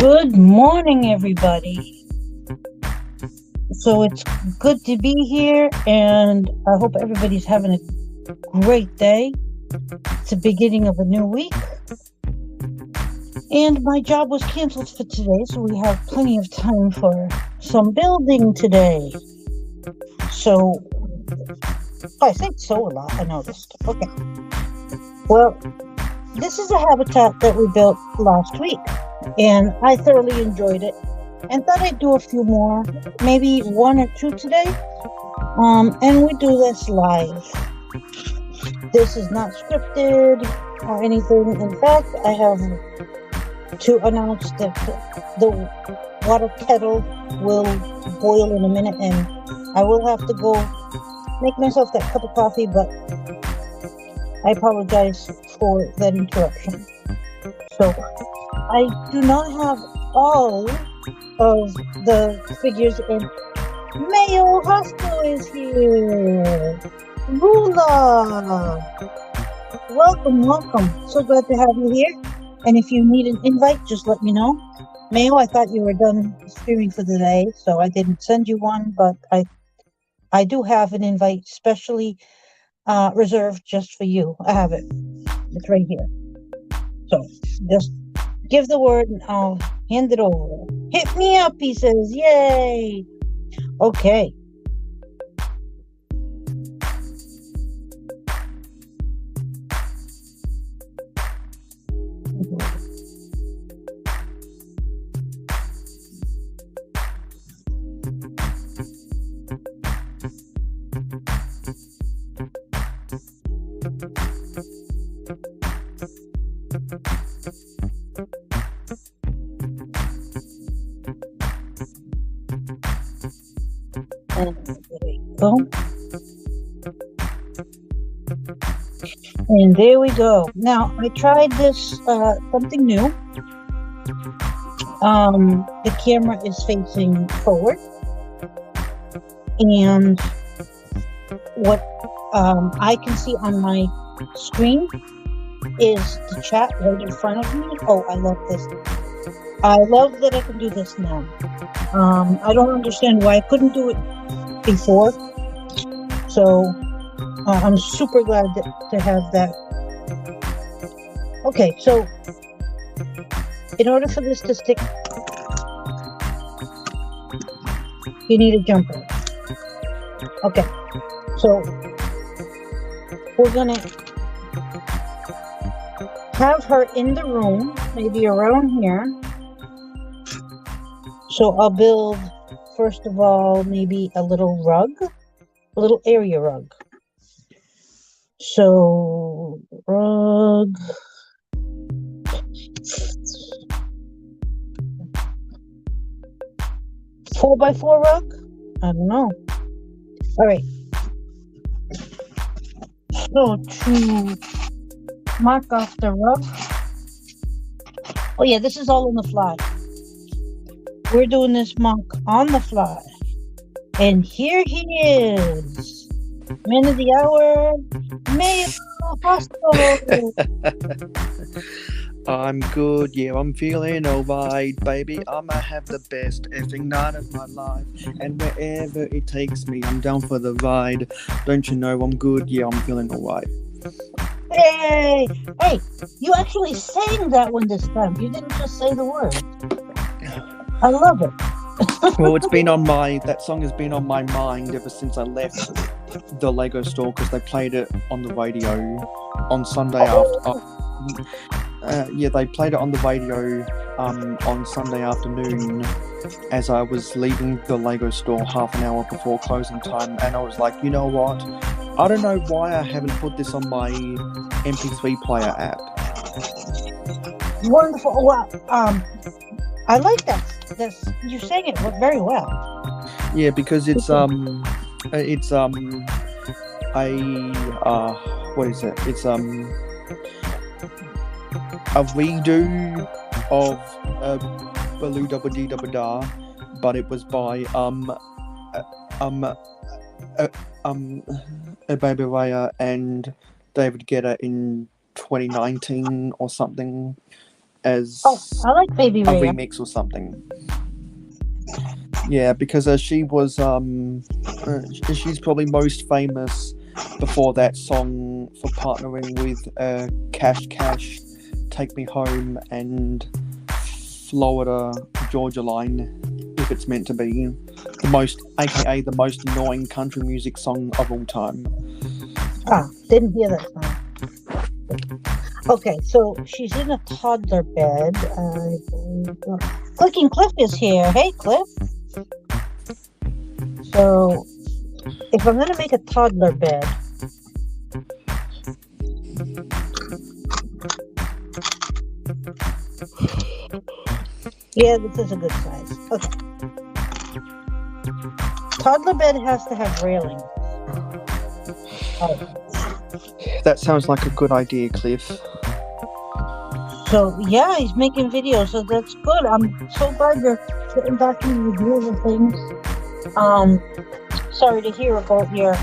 Good morning, everybody. So it's good to be here, and I hope everybody's having a great day. It's the beginning of a new week, and my job was canceled for today, so we have plenty of time for some building today. So I think so a lot, I noticed. Okay. Well, this is a habitat that we built last week, and I thoroughly enjoyed it and thought I'd do a few more, maybe one or two today. And we do this live. This is not scripted or anything. In fact, I have to announce that the water kettle will boil in a minute, and I will have to go make myself that cup of coffee, but I apologize for that interruption. So I do not have all of the figures, and Mayo Hospital is here. Rula, welcome. So glad to have you here. And if you need an invite, just let me know. Mayo, I thought you were done streaming for the day, so I didn't send you one, but I do have an invite specially reserved just for you. I have it. It's right here. So just give the word and I'll hand it over. Hit me up, he says. Yay. Okay. And there we go. And there we go. Now, I tried this, something new. The camera is facing forward. And what I can see on my screen is the chat right in front of me. Oh, I love this. I love that I can do this now. I don't understand why I couldn't do it before. So I'm super glad to have that. Okay, so in order for this to stick, you need a jumper. Okay, so we're gonna have her in the room, maybe around here. So I'll build, first of all, maybe a little rug, a little area rug. So rug. 4x4 rug? I don't know. All right. So to mark off the rug. Oh yeah, this is all on the fly. We're doing this monk on the fly. And here he is. Man of the hour, Mayo Hospital. I'm good, yeah, I'm feeling alright, baby. I'ma have the best effing night of my life. And wherever it takes me, I'm down for the ride. Don't you know I'm good? Yeah, I'm feeling alright. Hey, you actually sang that one this time. You didn't just say the word. I love it. Well, that song has been on my mind ever since I left the Lego store, because they played it on the radio on Sunday after. They played it on the radio on Sunday afternoon as I was leaving the Lego store half an hour before closing time, and I was like, you know what? I don't know why I haven't put this on my MP3 player app. Wonderful. Well, I like that. You sang it very well. Yeah, because it's what is it? It's a redo of Baloo Dabba Dee Dabba Da, but it was by Baby Raya and David Guetta in 2019 or something. as Oh, I like Baby a Raya. remix or something. Yeah, because she was she's probably most famous before that song for partnering with Cash Cash, Take Me Home, and Florida Georgia Line, if it's meant to be the most, aka the most annoying country music song of all time. Ah, didn't hear that song. Okay, so she's in a toddler bed. Clicking Cliff is here. Hey, Cliff. So, if I'm gonna make a toddler bed, yeah, this is a good size. Okay. Toddler bed has to have railing. That sounds like a good idea, Cliff. So yeah, he's making videos, so that's good. I'm so glad you're getting back in the groove of things. Sorry to hear about your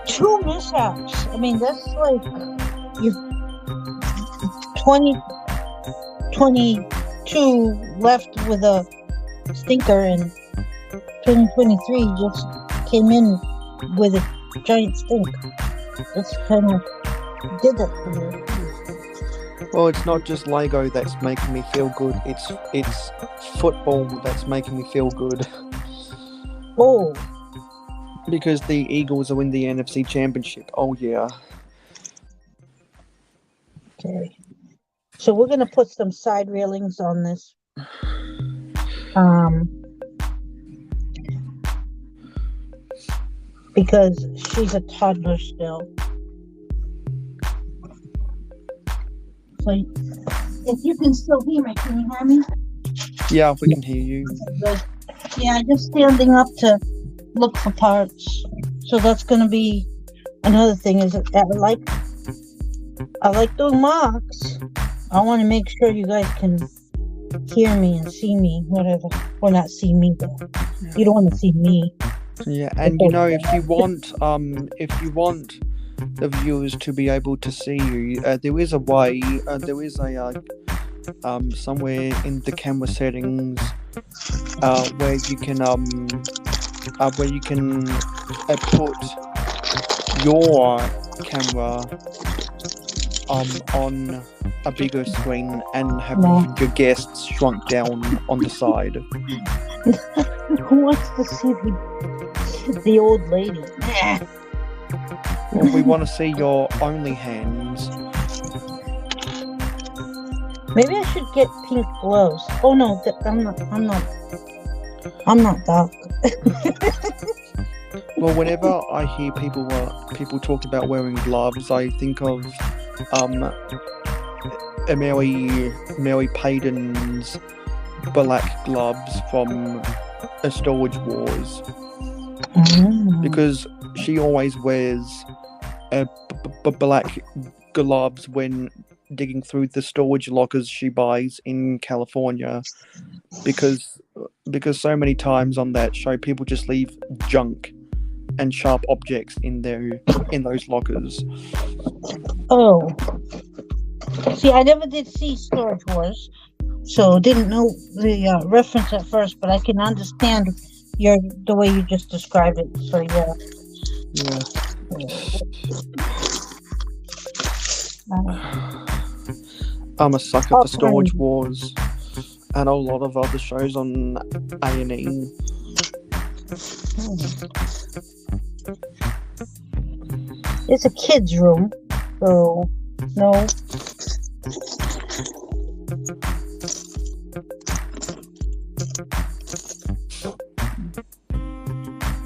2 mishaps. I mean, that's like you've 2022 left with a stinker, and 2023 just came in with a giant stink. That's kind of did it for you. Well, it's not just Lego that's making me feel good. It's football that's making me feel good. Oh, Because the Eagles are in the NFC Championship. Oh yeah. okay. So we're gonna put some side railings on this. Because she's a toddler still. So if you can still hear me, can you hear me? Yeah, we can hear you. Good. Yeah, just standing up to look for parts. So that's gonna be another thing. Is that I like doing mocks. I want to make sure you guys can hear me and see me, whatever. Or not see me, but you don't want to see me. Yeah, and you know, if you want the viewers to be able to see you, there is a way. There is a somewhere in the camera settings where you can put your camera on a bigger screen and have your guests shrunk down on the side. Who wants to see the old lady? Well, we want to see your only hands. Maybe I should get pink gloves. Oh no, I'm not dark. Well, whenever I hear people talk about wearing gloves, I think of Mary Payton's black gloves from A Storage Wars, because she always wears black gloves when digging through the storage lockers she buys in California, because so many times on that show people just leave junk and sharp objects in those lockers. Oh, see, I never did see Storage Wars, so didn't know the reference at first, but I can understand the way you just described it. So yeah. I'm a sucker for Storage Wars and a lot of other shows on A&E. It's a kid's room, so no.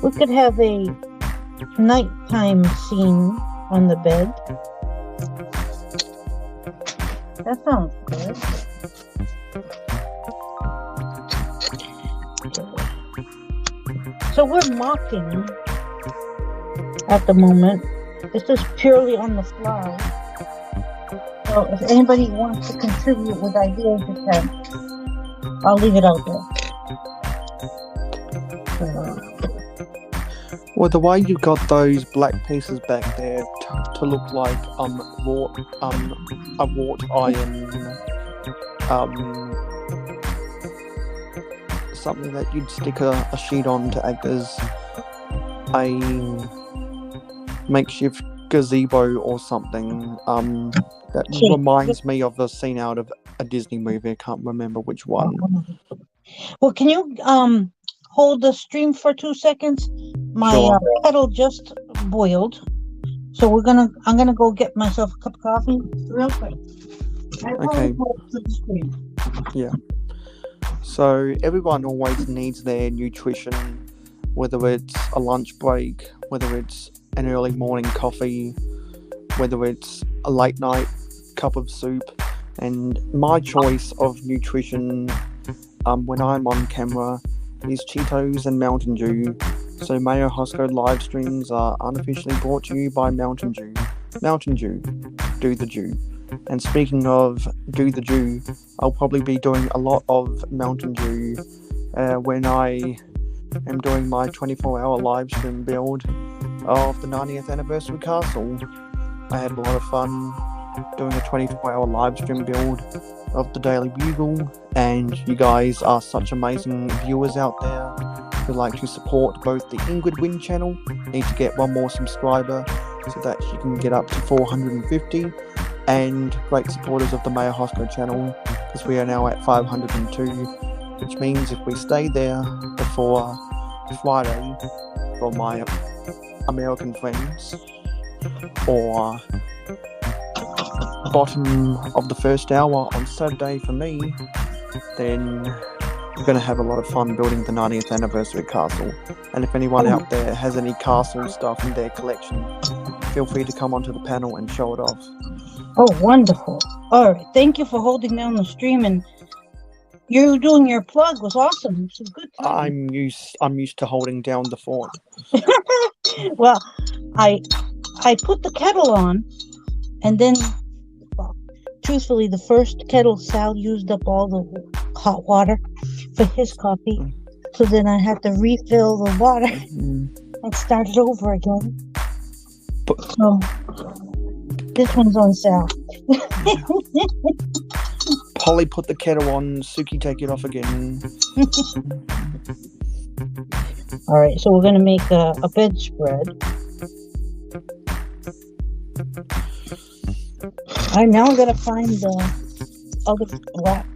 We could have a nighttime scene on the bed. That sounds good. So we're mocking at the moment. This is purely on the fly. So if anybody wants to contribute with ideas, you can. I'll leave it out there. Well, the way you got those black pieces back there to look like wrought a wrought iron something that you'd stick a sheet on to act as a makeshift gazebo or something. That Okay. reminds me of a scene out of a Disney movie. I can't remember which one. Well, can you hold the stream for 2 seconds? My Sure. kettle just boiled, so I'm gonna go get myself a cup of coffee real quick. Okay. Hold to the stream. So everyone always needs their nutrition, whether it's a lunch break, whether it's an early morning coffee, whether it's a late night cup of soup. And my choice of nutrition when I'm on camera is Cheetos and Mountain Dew. So Mayo Hosco live streams are unofficially brought to you by Mountain Dew. Mountain Dew, do the Dew. And speaking of do the Dew, I'll probably be doing a lot of Mountain Dew when I am doing my 24-hour live stream build of the 90th anniversary castle. I had a lot of fun doing a 24-hour live stream build of the Daily Bugle, and you guys are such amazing viewers out there who like to support both the Ingrid Wynn channel. Need to get one more subscriber so that she can get up to 450, and great supporters of the Mayo Hosco channel, because we are now at 502, which means if we stay there before Friday for my American friends, or bottom of the first hour on Saturday for me, then we're going to have a lot of fun building the 90th anniversary castle. And if anyone out there has any castle stuff in their collection, feel free to come onto the panel and show it off. Oh, wonderful! All right, thank you for holding down the stream, and you doing your plug was awesome. It's a good time. I'm used to holding down the fort. Well, I put the kettle on, and then, well, truthfully, the first kettle, Sal used up all the hot water for his coffee, so then I had to refill the water and start it over again. So this one's on Sal. Polly put the kettle on, Suki take it off again. All right, so we're gonna make a bedspread. I now gotta find the other black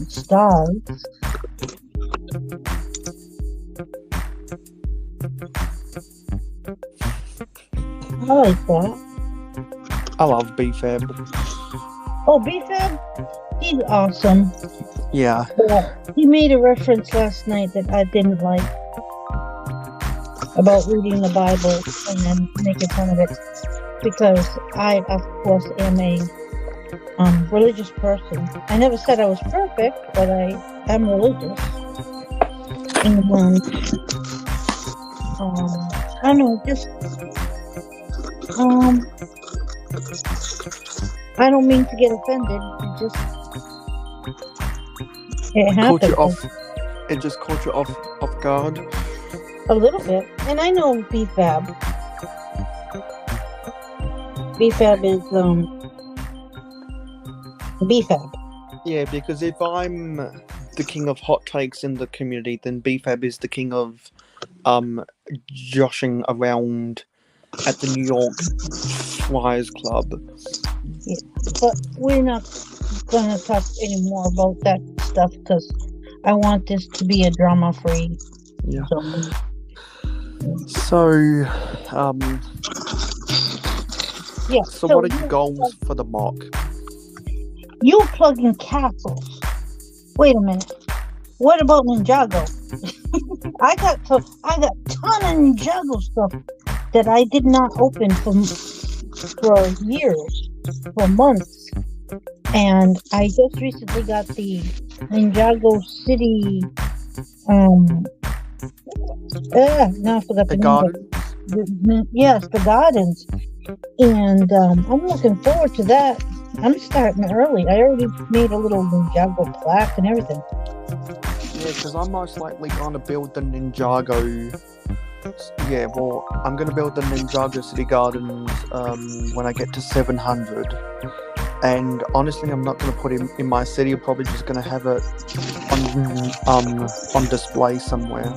stars. I like that. I love BFAB. Oh, BFAB, he's awesome. Yeah. He made a reference last night that I didn't like about reading the Bible and then making fun of it, because I, of course, am a religious person. I never said I was perfect, but I am religious. And I don't know, just I don't mean to get offended. It happened. It just caught you off guard. A little bit. And I know BFAB. BFAB is BFAB. Yeah, because if I'm the king of hot takes in the community, then BFAB is the king of joshing around at the New York Flyers Club. Yeah, but we're not gonna talk anymore about that stuff, because I want this to be a drama-free. Yeah. So yeah. So what are your goals for the mock? You plugging castles. Wait a minute. What about Ninjago? I got ton of Ninjago stuff that I did not open for years, for months. And I just recently got the Ninjago City now I forgot the Gardens? Yes, the Gardens. And I'm looking forward to that. I'm starting early. I already made a little Ninjago plaque and everything. Yeah, because I'm most likely going to build the Ninjago Yeah, well, I'm going to build the Ninjago City Gardens when I get to 700. And honestly, I'm not going to put it in my city. I'm probably just going to have it on display somewhere.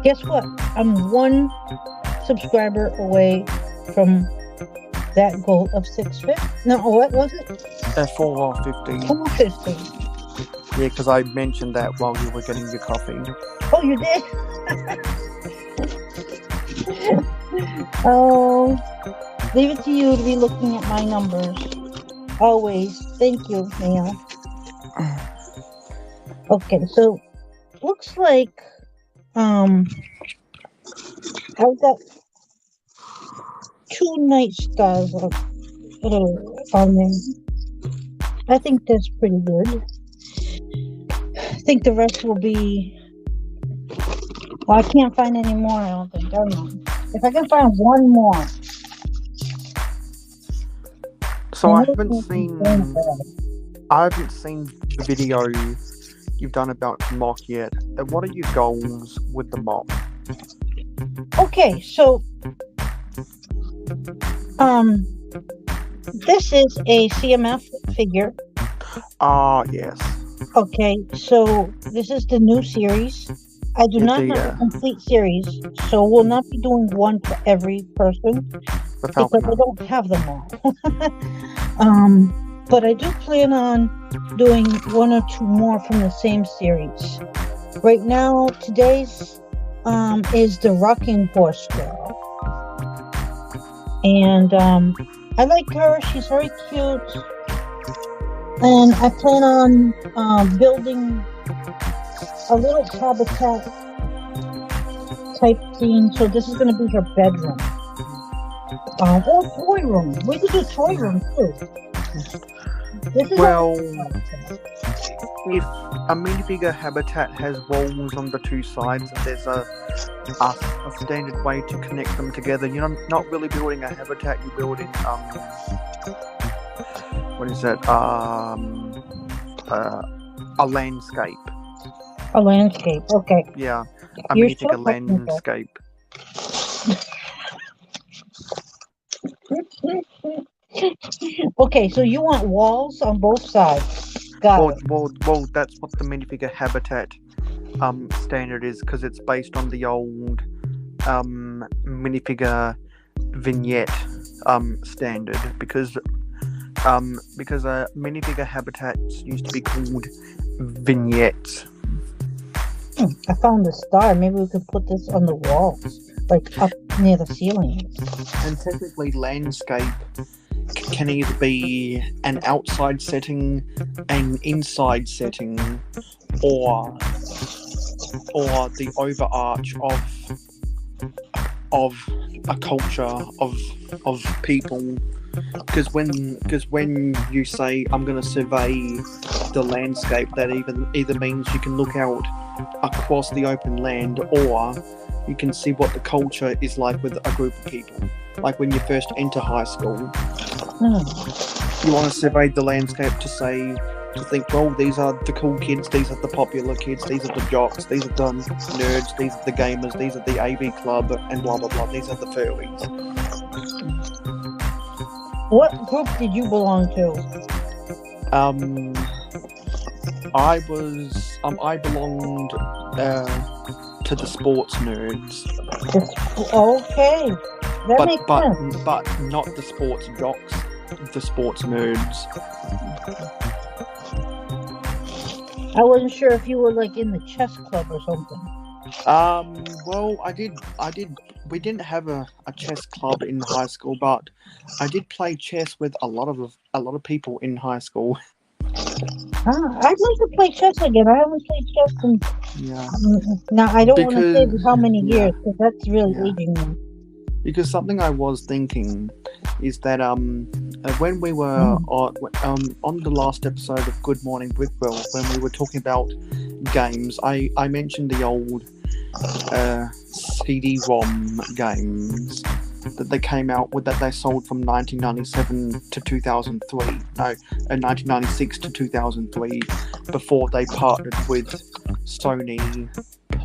Guess what? I'm 1 subscriber away from that goal of 650. No, what was it? 450. 450. Yeah, because I mentioned that while you were getting your coffee. Oh, you did? Oh, leave it to you to be looking at my numbers. Always. Thank you, Neil. Okay, so looks like I've got 2 night stars on there. I think that's pretty good. I think the rest will be. Well, I can't find any more. I don't think. I don't know. If I can find one more. So I haven't seen the video you've done about mock yet. What are your goals with the mock? Okay, so this is a CMF figure. Yes. Okay, so this is the new series. I do not have a complete series, so we'll not be doing one for every person because I don't have them all. But I do plan on doing 1 or 2 more from the same series. Right now, today's is the Rocking Horse Girl. And I like her. She's very cute. And I plan on building a little habitat type scene. So this is going to be her bedroom. Or toy room. We could do toy room too. Well, if a minifigure habitat has walls on the 2 sides and there's a standard way to connect them together, you're not really building a habitat, you're building what is it? A landscape. A landscape, okay. Yeah, a minifigure landscape. Okay, so you want walls on both sides. Got it. Well, that's what the minifigure habitat standard is, because it's based on the old minifigure vignette standard, because minifigure habitats used to be called vignettes. I found a star. Maybe we could put this on the walls, like up near the ceiling. And technically, landscape can either be an outside setting, an inside setting, or the overarch of a culture of people. Because when you say I'm going to survey the landscape, that either means you can look out across the open land, or you can see what the culture is like with a group of people. Like when you first enter high school, you want to survey the landscape to think, well, these are the cool kids, these are the popular kids, these are the jocks, these are the nerds, these are the gamers, these are the AV club, and blah blah blah. These are the furries. What group did you belong to? I belonged to the sports nerds. Okay, that makes sense. But not the sports jocks, the sports nerds. I wasn't sure if you were like in the chess club or something. Well, I did. We didn't have a chess club in high school, but I did play chess with a lot of people in high school. I'd like to play chess again. I haven't played chess in. Yeah. Now I don't want to say how many years, because that's really aging me. Because something I was thinking is that when we were on the last episode of Good Morning Brickwell, when we were talking about games, I mentioned the old CD-ROM games that they came out with, that they sold from 1997 to 2003. No, 1996 to 2003, before they partnered with Sony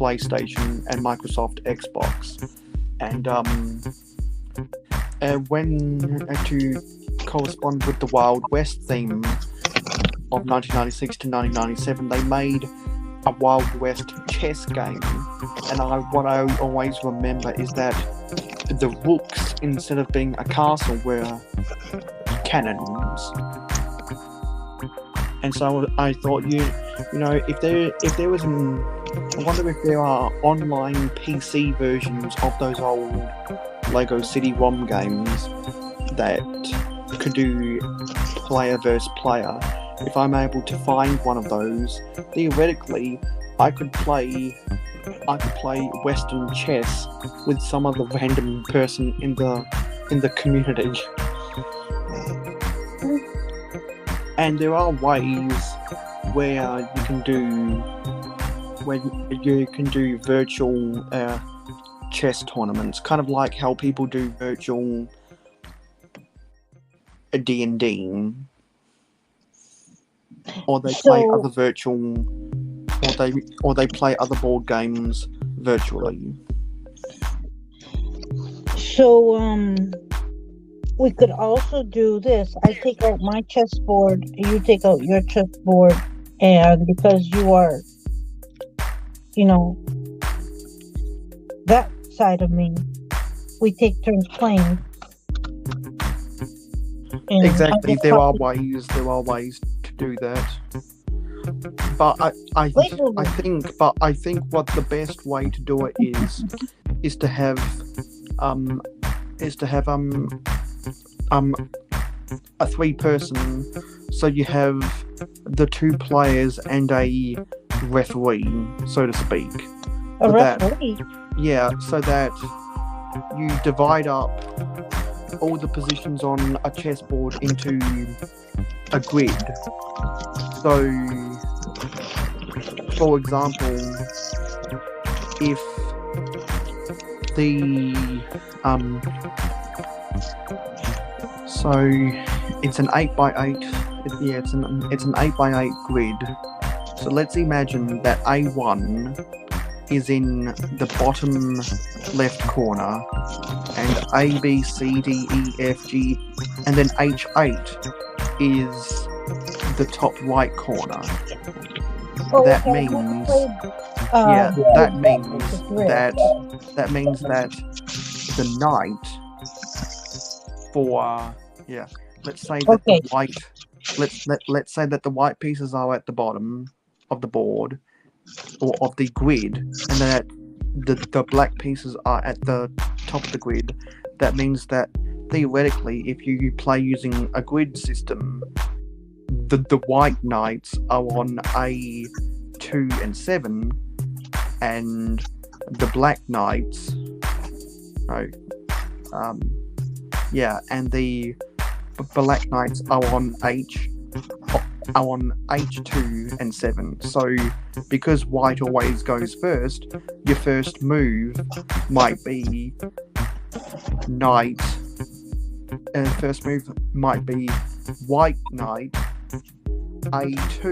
PlayStation and Microsoft Xbox. And when to correspond with the Wild West theme of 1996 to 1997, they made a Wild West chess game. And what I always remember is that the rooks, instead of being a castle, were cannons. And so I thought, if there was I wonder if there are online PC versions of those old Lego City ROM games that could do player versus player. If I'm able to find one of those, theoretically, I could play Western chess with some other random person in the community. And there are ways where you can do virtual chess tournaments, kind of like how people do virtual D&D, or they play other virtual, or they play other board games virtually. So we could also do this. I take out my chessboard, you take out your chessboard, and because you are, that side of me, we take turns playing. Exactly, there are ways to do that. But I think what the best way to do it is to have a 3-person, so you have the 2 players and a referee, so to speak. A referee? So that you divide up all the positions on a chessboard into a grid. So, for example, if so it's an 8x8. It's an 8x8 grid. So let's imagine that A1 is in the bottom left corner, and A, B, C, D, E, F, G, and then H8 is the top right corner. That means that the knight for let's say that the white let's say that the white pieces are at the bottom of the board or of the grid, and that the black pieces are at the top of the grid. That means that theoretically, if you play using a grid system, the white knights are on A2 and 7, and the black knights, and the black knights are on H2 and 7. So because white always goes first, your first move might be knight, and first move might be white knight A2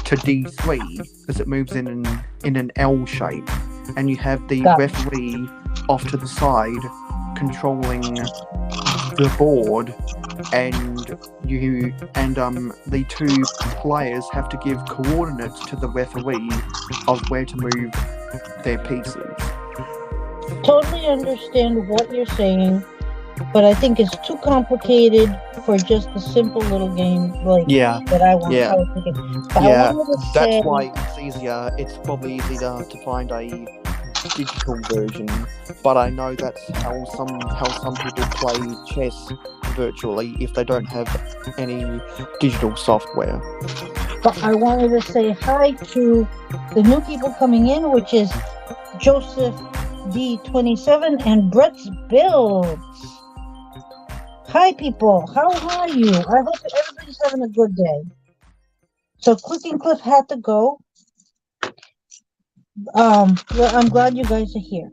to D3, because it moves in an L shape, and you have the referee off to the side controlling the board, and the 2 players have to give coordinates to the referee of where to move their pieces. Totally understand what you're saying, but I think it's too complicated for just a simple little game that I want. That's why it's easier. It's probably easier to find a digital version, but I know that's how some people play chess virtually if they don't have any digital software. But I wanted to say hi to the new people coming in, which is Joseph D27 and Brett's Builds. Hi people, how are you? I hope everybody's having a good day. So Quick and Cliff had to go. I'm glad you guys are here.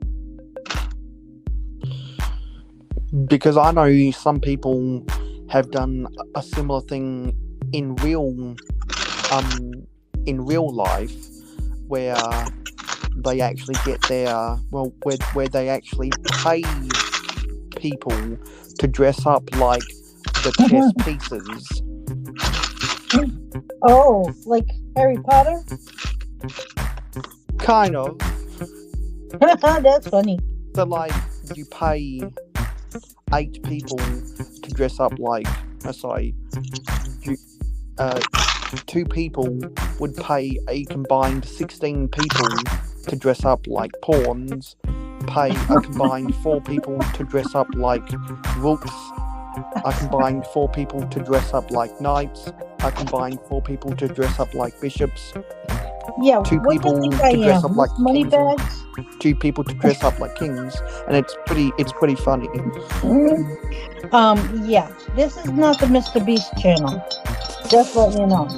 Because I know some people have done a similar thing in real life, where they actually get their where they actually pay people to dress up like the chess pieces. Oh, like Harry Potter? Kind of. That's funny. So like you pay 8 people to dress up like you, 2 people would pay a combined 16 people to dress up like pawns, pay a combined 4 people to dress up like rooks, a combined 4 people to dress up like knights, a combined 4 people to dress up like bishops, Yeah, 2 what do people you think to I dress am? up like Money kings, bags? 2 people to dress up like kings, and it's pretty funny. Yeah, this is not the Mr. Beast channel. Just let you know.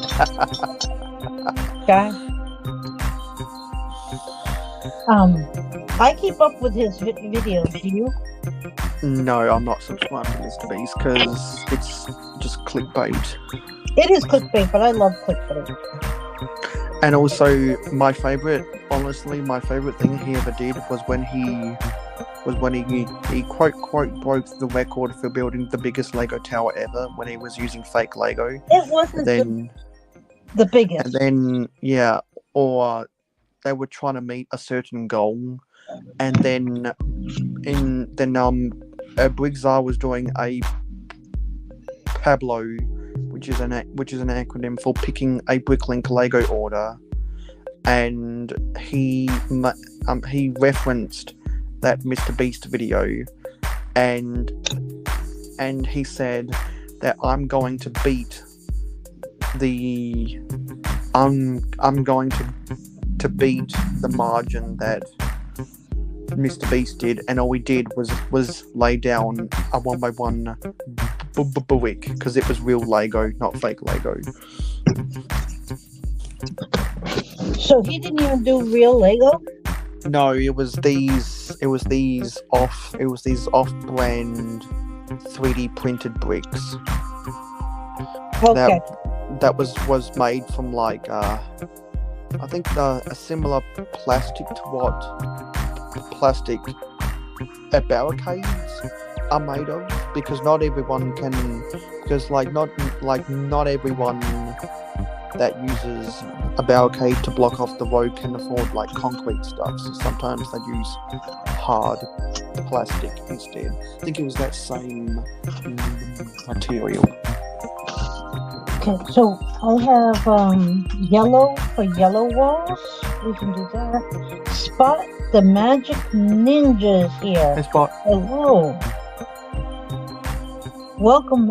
Okay? I keep up with his videos, do you? No, I'm not subscribed to Mr. Beast because it's just clickbait. It is clickbait, but I love clickbait. And also, my favorite thing he ever did was when he quote broke the record for building the biggest Lego tower ever when he was using fake Lego. It wasn't the biggest. And then or they were trying to meet a certain goal, and then Briggsar was doing a Pablo, which is an acronym for picking a Bricklink Lego order, and he referenced that Mr. Beast video, and he said that I'm going to beat the margin that Mr. Beast did, and all he did was lay down a 1x1 brick because it was real Lego, not fake Lego. So he didn't even do real Lego? No, it was these off-brand 3D printed bricks. Okay. That was made from like I think a similar plastic to what plastic barricades are made of, because not everyone that uses a barricade to block off the road can afford like concrete stuff, so sometimes they use hard plastic instead. I think it was that same material. Okay, so I have yellow for yellow walls. We can do that. Spot the Magic Ninja is here. Hey, Spot. Hello. Welcome.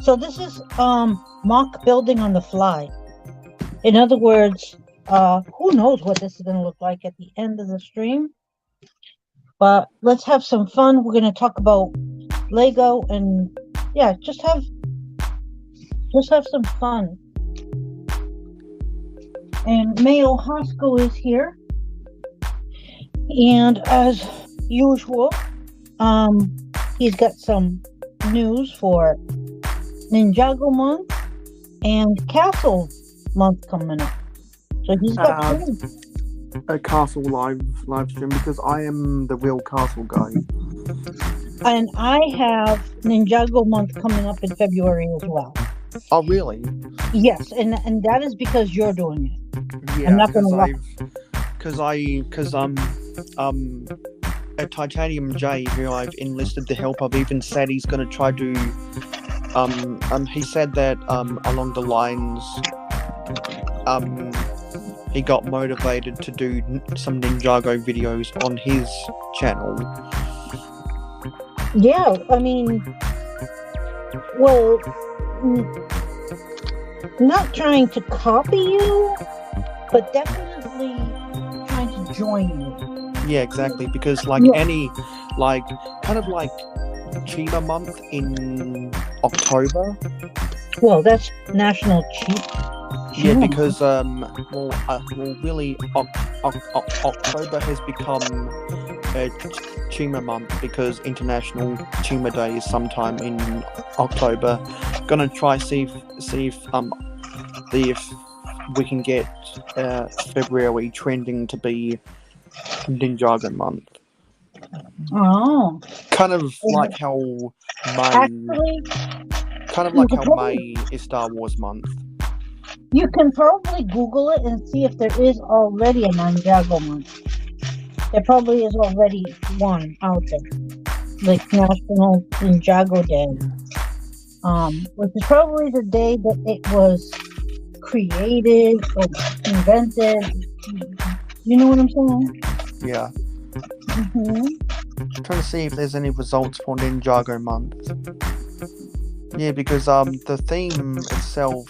So this is mock building on the fly. In other words, who knows what this is going to look like at the end of the stream. But let's have some fun. We're going to talk about Lego and just have some fun. And Mayo Hosko is here. And as usual, he's got some news for Ninjago month and Castle month coming up. So he's got a Castle live stream because I am the real Castle guy. And I have Ninjago month coming up in February as well. Oh, really? Yes, and that is because you're doing it. Yeah, I'm not going to because at Titanium J, who I've enlisted the help of, even said he's going to try to he said that along the lines he got motivated to do some Ninjago videos on his channel. Yeah, I mean, well, not trying to copy you, but definitely trying to join you. Yeah, exactly, because kind of like Cheetah Month in October. Well, that's National Cheat. Yeah, because really, October has become Chima Month because International Chima Day is sometime in October. Gonna try see if we can get February trending to be Ninjago month. Oh, Kind of like how May, actually, May is Star Wars month. you can probably Google it and see if there is already a Ninjago month. There probably is already one out there, like National Ninjago Day, which is probably the day that it was created or invented. You know what I'm saying? Yeah. Mm-hmm. Trying to see if there's any results for Ninjago month. Yeah, because the theme itself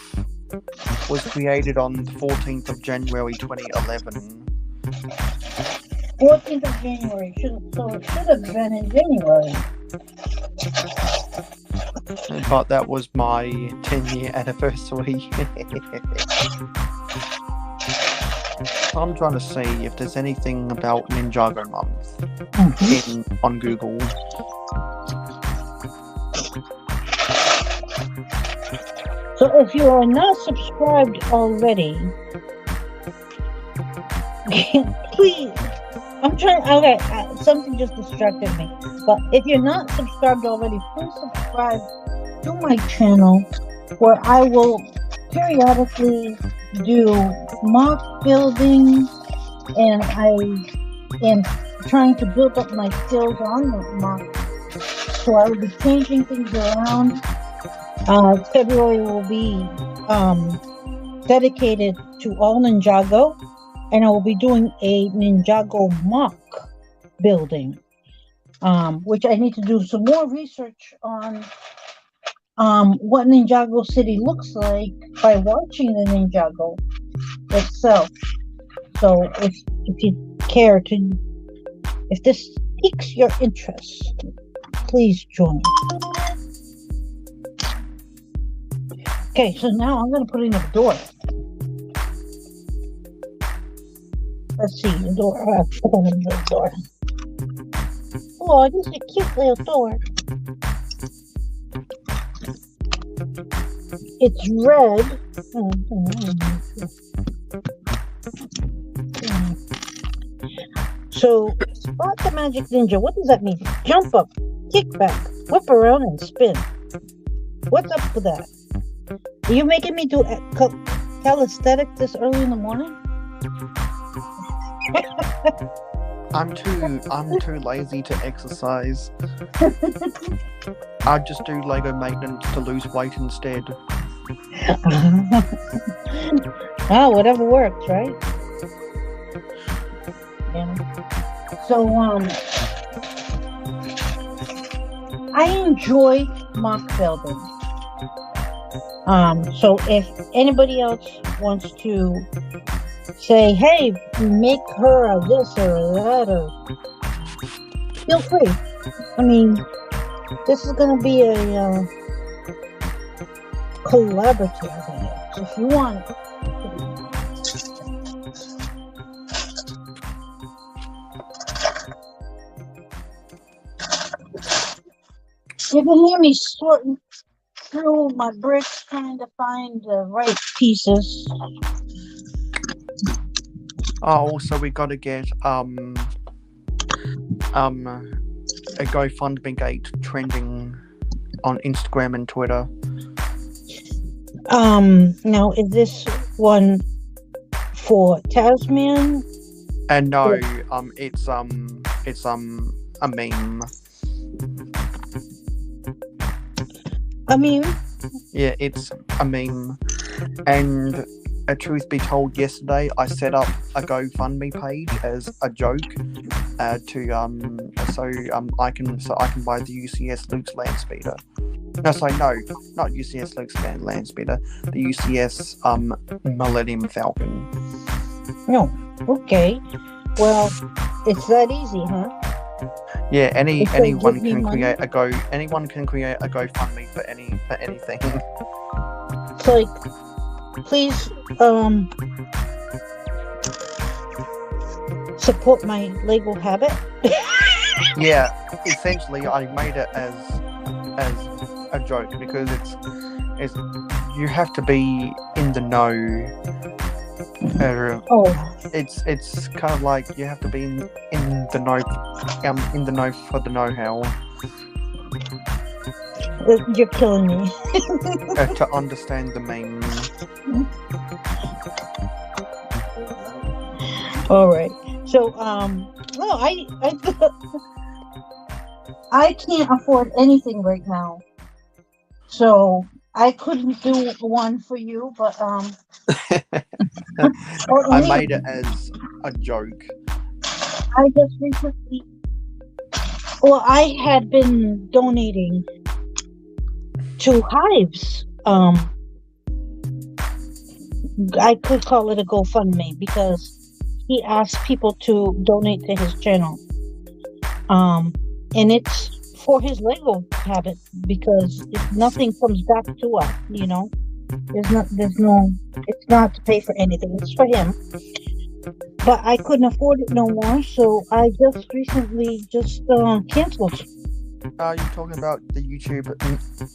was created on the 14th of January 2011. 14th of January. So it should have been in January. But that was my 10-year anniversary. I'm trying to see if there's anything about Ninjago month on Google. So if you are not subscribed already, please. I'm trying. Okay, something just distracted me. But if you're not subscribed already, please subscribe to my channel, where I will periodically do mock building, and I am trying to build up my skills on the mock. So I will be changing things around. February will be dedicated to all Ninjago, and I will be doing a Ninjago mock building, which I need to do some more research on what Ninjago City looks like by watching the Ninjago itself. So if you care to, if this piques your interest, please join. Okay, so now I'm going to put in a door. Let's see, the door. Put in the door. Oh, this is a cute little door. It's red. So, spot the magic ninja. What does that mean? Jump up, kick back, whip around, and spin. What's up with that? Are you making me do calisthenics this early in the morning? I'm too lazy to exercise. I just do Lego maintenance to lose weight instead. Oh, whatever works, right? Yeah. So, I enjoy mock building. So if anybody else wants to say, hey, make her a this or that, or feel free. I mean, this is going to be a collaborative, I guess, if you want. You can hear me sorting through my bricks, trying to find the right pieces. Also, we got to get a GoFundMe gate trending on Instagram and Twitter. Now is this one for Tasman? And no, it's a meme. I mean, yeah, it's a meme. And truth be told, yesterday I set up a GoFundMe page as a joke so I can buy the UCS Luke's land speeder. No, sorry, no, not UCS Luke's land speeder. The UCS Millennium Falcon. No, okay. Well, it's that easy, huh? Yeah, anyone can create a GoFundMe for anything. It's like, please support my Lego habit. Yeah, essentially I made it as a joke because it's you have to be in the know. Oh, It's kind of like you have to be in the know for the know-how you're killing me. to understand the meme. All right. So, no, I can't afford anything right now. So I couldn't do one for you, but or I maybe made it as a joke. I just recently. Well, I had been donating to Hives. I could call it a GoFundMe because he asked people to donate to his channel. And it's for his Lego habit because nothing comes back to us, you know. It's not to pay for anything. It's for him. But I couldn't afford it no more, so I just recently canceled. Are you talking about the YouTube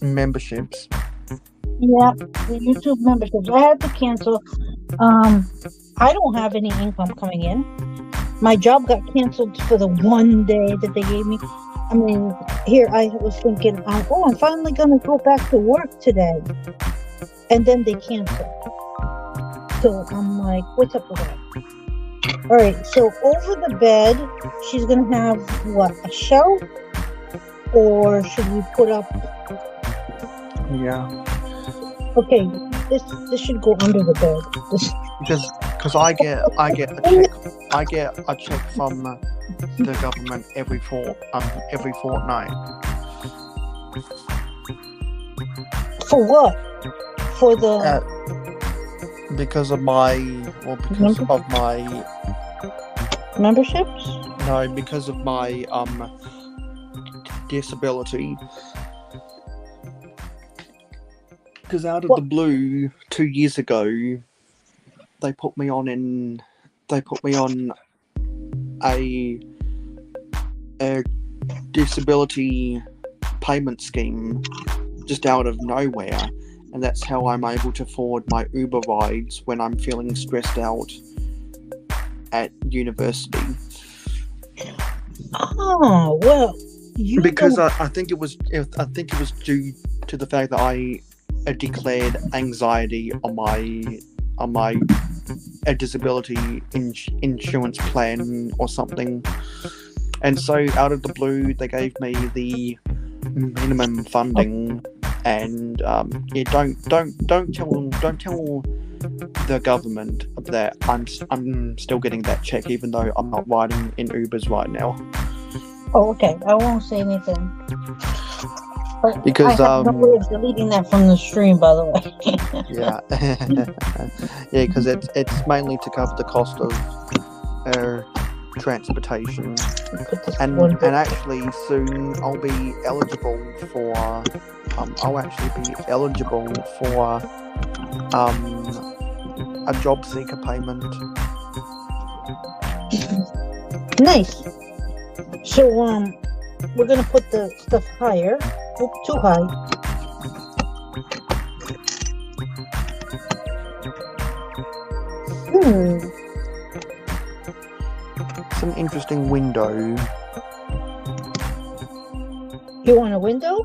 memberships? Yeah, the YouTube memberships. I had to cancel. I don't have any income coming in. My job got canceled for the one day that they gave me. I mean, here I was thinking, oh, I'm finally gonna go back to work today, and then they canceled. So I'm like, what's up with that? All right, so over the bed, she's gonna have what, a shelf, or should we put up? Yeah. Okay, this should go under the bed. Because I get a check from the government every fortnight. For what? For the because of my memberships? No, because of my disability. Because out of the blue, 2 years ago, they put me on a disability payment scheme just out of nowhere, and that's how I'm able to afford my Uber rides when I'm feeling stressed out at university. Oh well, because I think it was due to the fact that I declared anxiety on my disability insurance plan or something, and so out of the blue they gave me the minimum funding, and don't tell the government that I'm still getting that check even though I'm not riding in Ubers right now. Oh, okay. I won't say anything. But because I have no way of deleting that from the stream, by the way. Yeah, yeah, because it's mainly to cover the cost of transportation, and actually soon I'll be eligible for a job seeker payment. Nice. So we're gonna put the stuff higher. Too high. It's an interesting window. You want a window?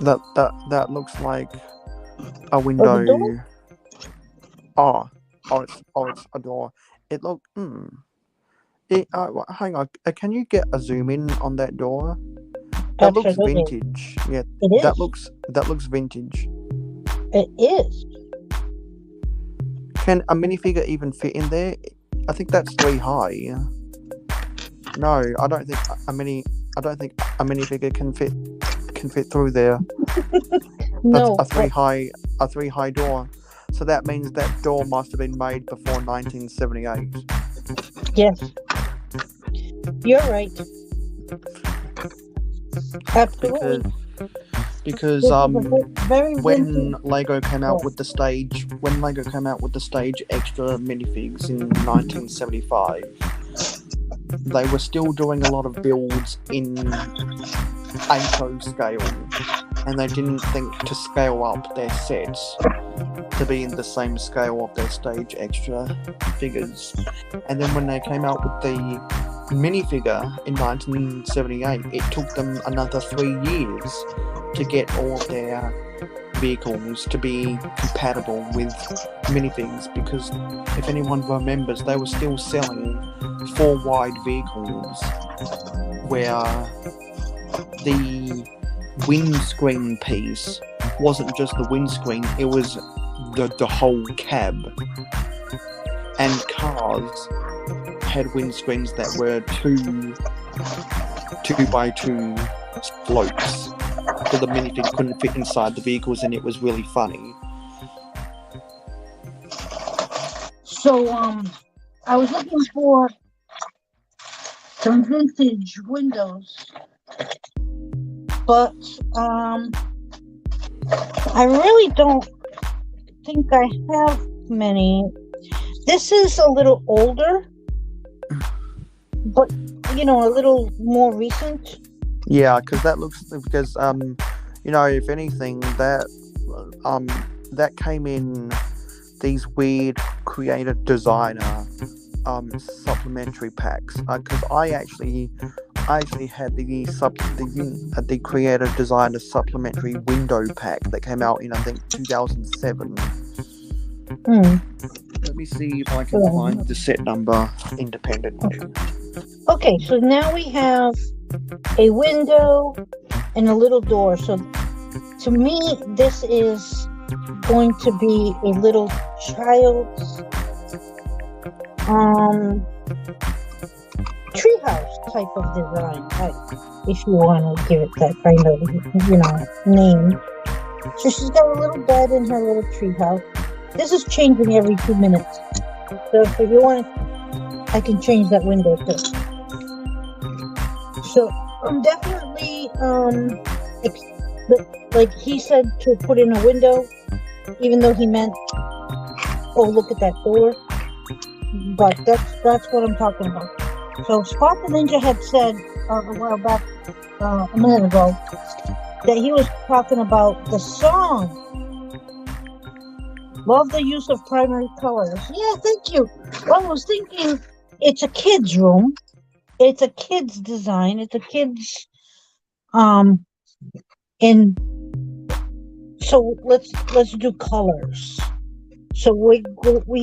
That looks like a window. A door? Oh, it's a door. It look. Hang on. Can you get a zoom in on that door? That looks vintage. Yeah, it is. That looks vintage. It is. Can a minifigure even fit in there? I think that's 3 high. No, I don't think a minifigure can fit through there. No, that's a 3 high door. So that means that door must have been made before 1978. Yes. You're right. Absolutely. Because when Lego came out with the stage extra minifigs in 1975, they were still doing a lot of builds in ACO scale. and they didn't think to scale up their sets to be in the same scale of their stage extra figures. And then when they came out with the minifigure in 1978, it took them another 3 years to get all of their vehicles to be compatible with minifigs, because if anyone remembers, they were still selling 4-wide vehicles where the windscreen piece wasn't just the windscreen, it was the whole cab. And cars had windscreens that were 2x2 slopes, so the minifig couldn't fit inside the vehicles, and it was really funny. So, I was looking for some vintage windows, but I really don't think I have many. This is a little older, but a little more recent. Yeah, because if anything, that came in these weird creative designer supplementary packs. Because I actually had the creative designer supplementary window pack that came out in, I think, 2007. Let me see if I can find the set number independently. Okay, so now we have a window and a little door. So to me, this is going to be a little child's treehouse type of design, if you want to give it that kind of name. So she's got a little bed in her little treehouse. This is changing every 2 minutes, so if you want, I can change that window too. So I'm definitely like he said, to put in a window, even though he meant, oh, look at that door. But that's what I'm talking about. So Spot the Ninja had said a while back, a minute ago, that he was talking about the song. Love the use of primary colors. Yeah, thank you. Well, I was thinking it's a kid's room. It's a kid's design. It's a kid's and so let's do colors. So we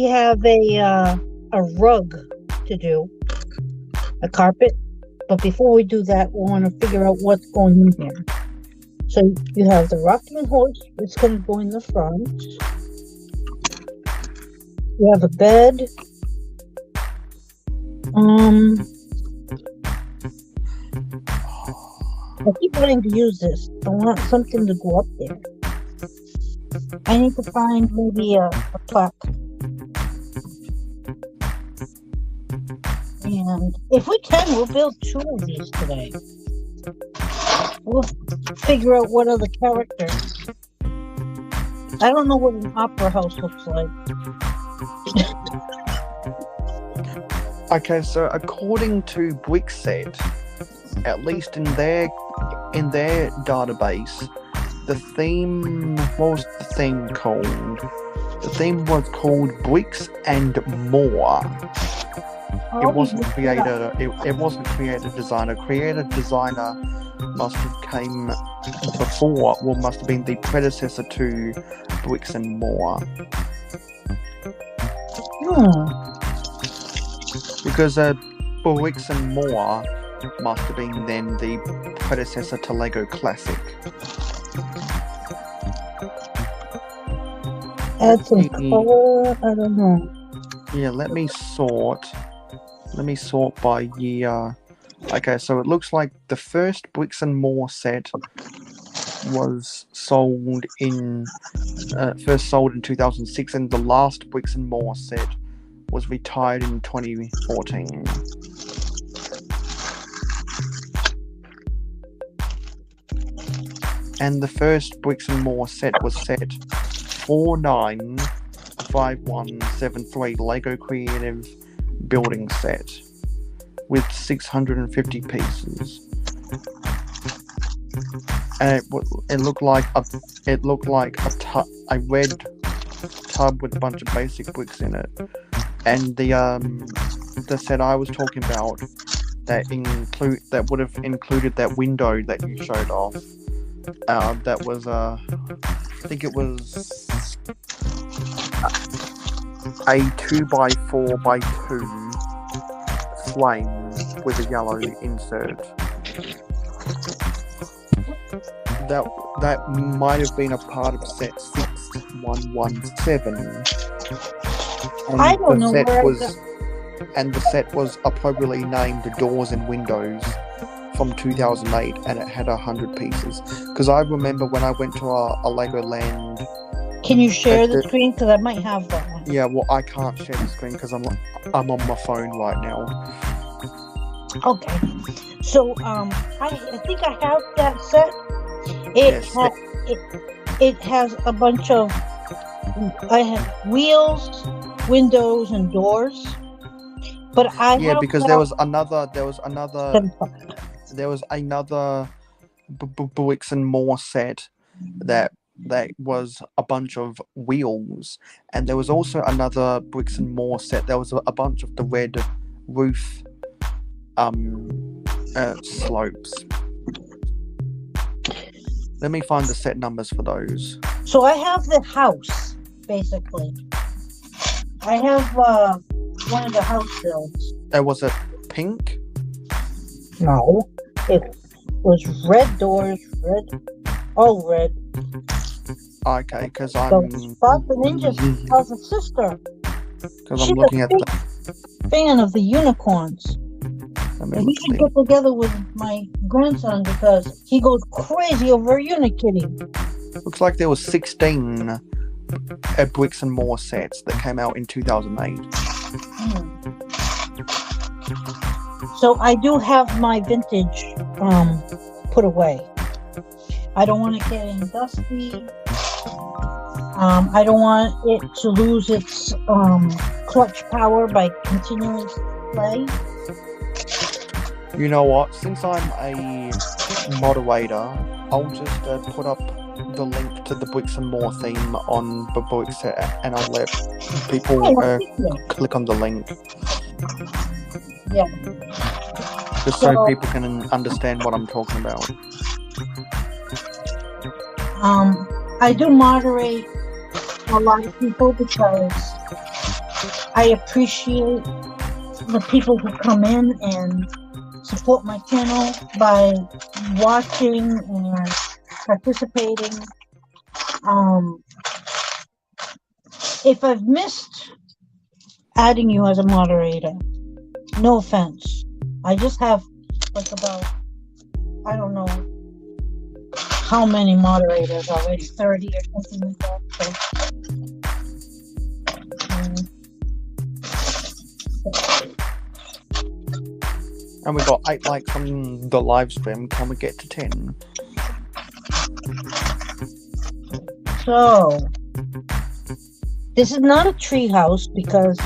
have a rug to do, a carpet. But before we do that, we want to figure out what's going in here. So you have the rocking horse. It's going to go in the front. You have a bed. I keep wanting to use this. I want something to go up there. I need to find maybe a plaque. And if we can, we'll build 2 of these today. We'll figure out what other characters. I don't know what an opera house looks like. Okay, so according to Brickset, at least in their database, the theme, what was the theme called? The theme was called Bricks and More. It wasn't creator designer. Creator designer must have came before, must have been the predecessor to Bricks and More. Because Bricks and More must have been then the predecessor to Lego Classic. Add some color, I don't know. Yeah, let me sort by year. Okay, so it looks like the first Bricks and More set was sold in 2006, and the last Bricks and More set was retired in 2014. And the first Bricks and More set was set 495173 Lego Creative Building Set with 650 pieces. and it looked like a red tub with a bunch of basic bricks in it, and the set I was talking about that would have included that window that you showed off. That was I think it was a 2x4x2 flame with a yellow insert. That might have been a part of set 6117. And I don't know where the set was appropriately named Doors and Windows from 2008, and it had 100 pieces. Because I remember when I went to a Legoland. Can you share the screen? Because I might have that one. Yeah, well, I can't share the screen because I'm on my phone right now. Okay. So I think I have that set. It has a bunch of. I have wheels, windows, and doors. But because there was another Bricks and More set that was a bunch of wheels, and there was also another Bricks and More set. There was a bunch of the red roof slopes. Let me find the set numbers for those. So I have the house, basically. I have one of the house builds. Was it pink? No, it was red doors, all red. Okay, because So Spot the Ninja has a sister. Because I'm looking at the fan of the unicorns. And he should get together with my grandson because he goes crazy over Unikitty. Looks like there was 16 Bricks and More sets that came out in 2008. So I do have my vintage put away. I don't want it getting dusty. I don't want it to lose its clutch power by continuous play. You know what? Since I'm a moderator, I'll just put up the link to the Bricks and More theme on the Bricks set, and I'll let people click on the link. Yeah. Just so people can understand what I'm talking about. I do moderate a lot of people because I appreciate the people who come in and support my channel by watching and participating. If I've missed adding you as a moderator, no offense. I just have like about, I don't know how many moderators already, 30 or something like that. And we got 8 likes on the live stream. Can we get to 10? So, this is not a tree house because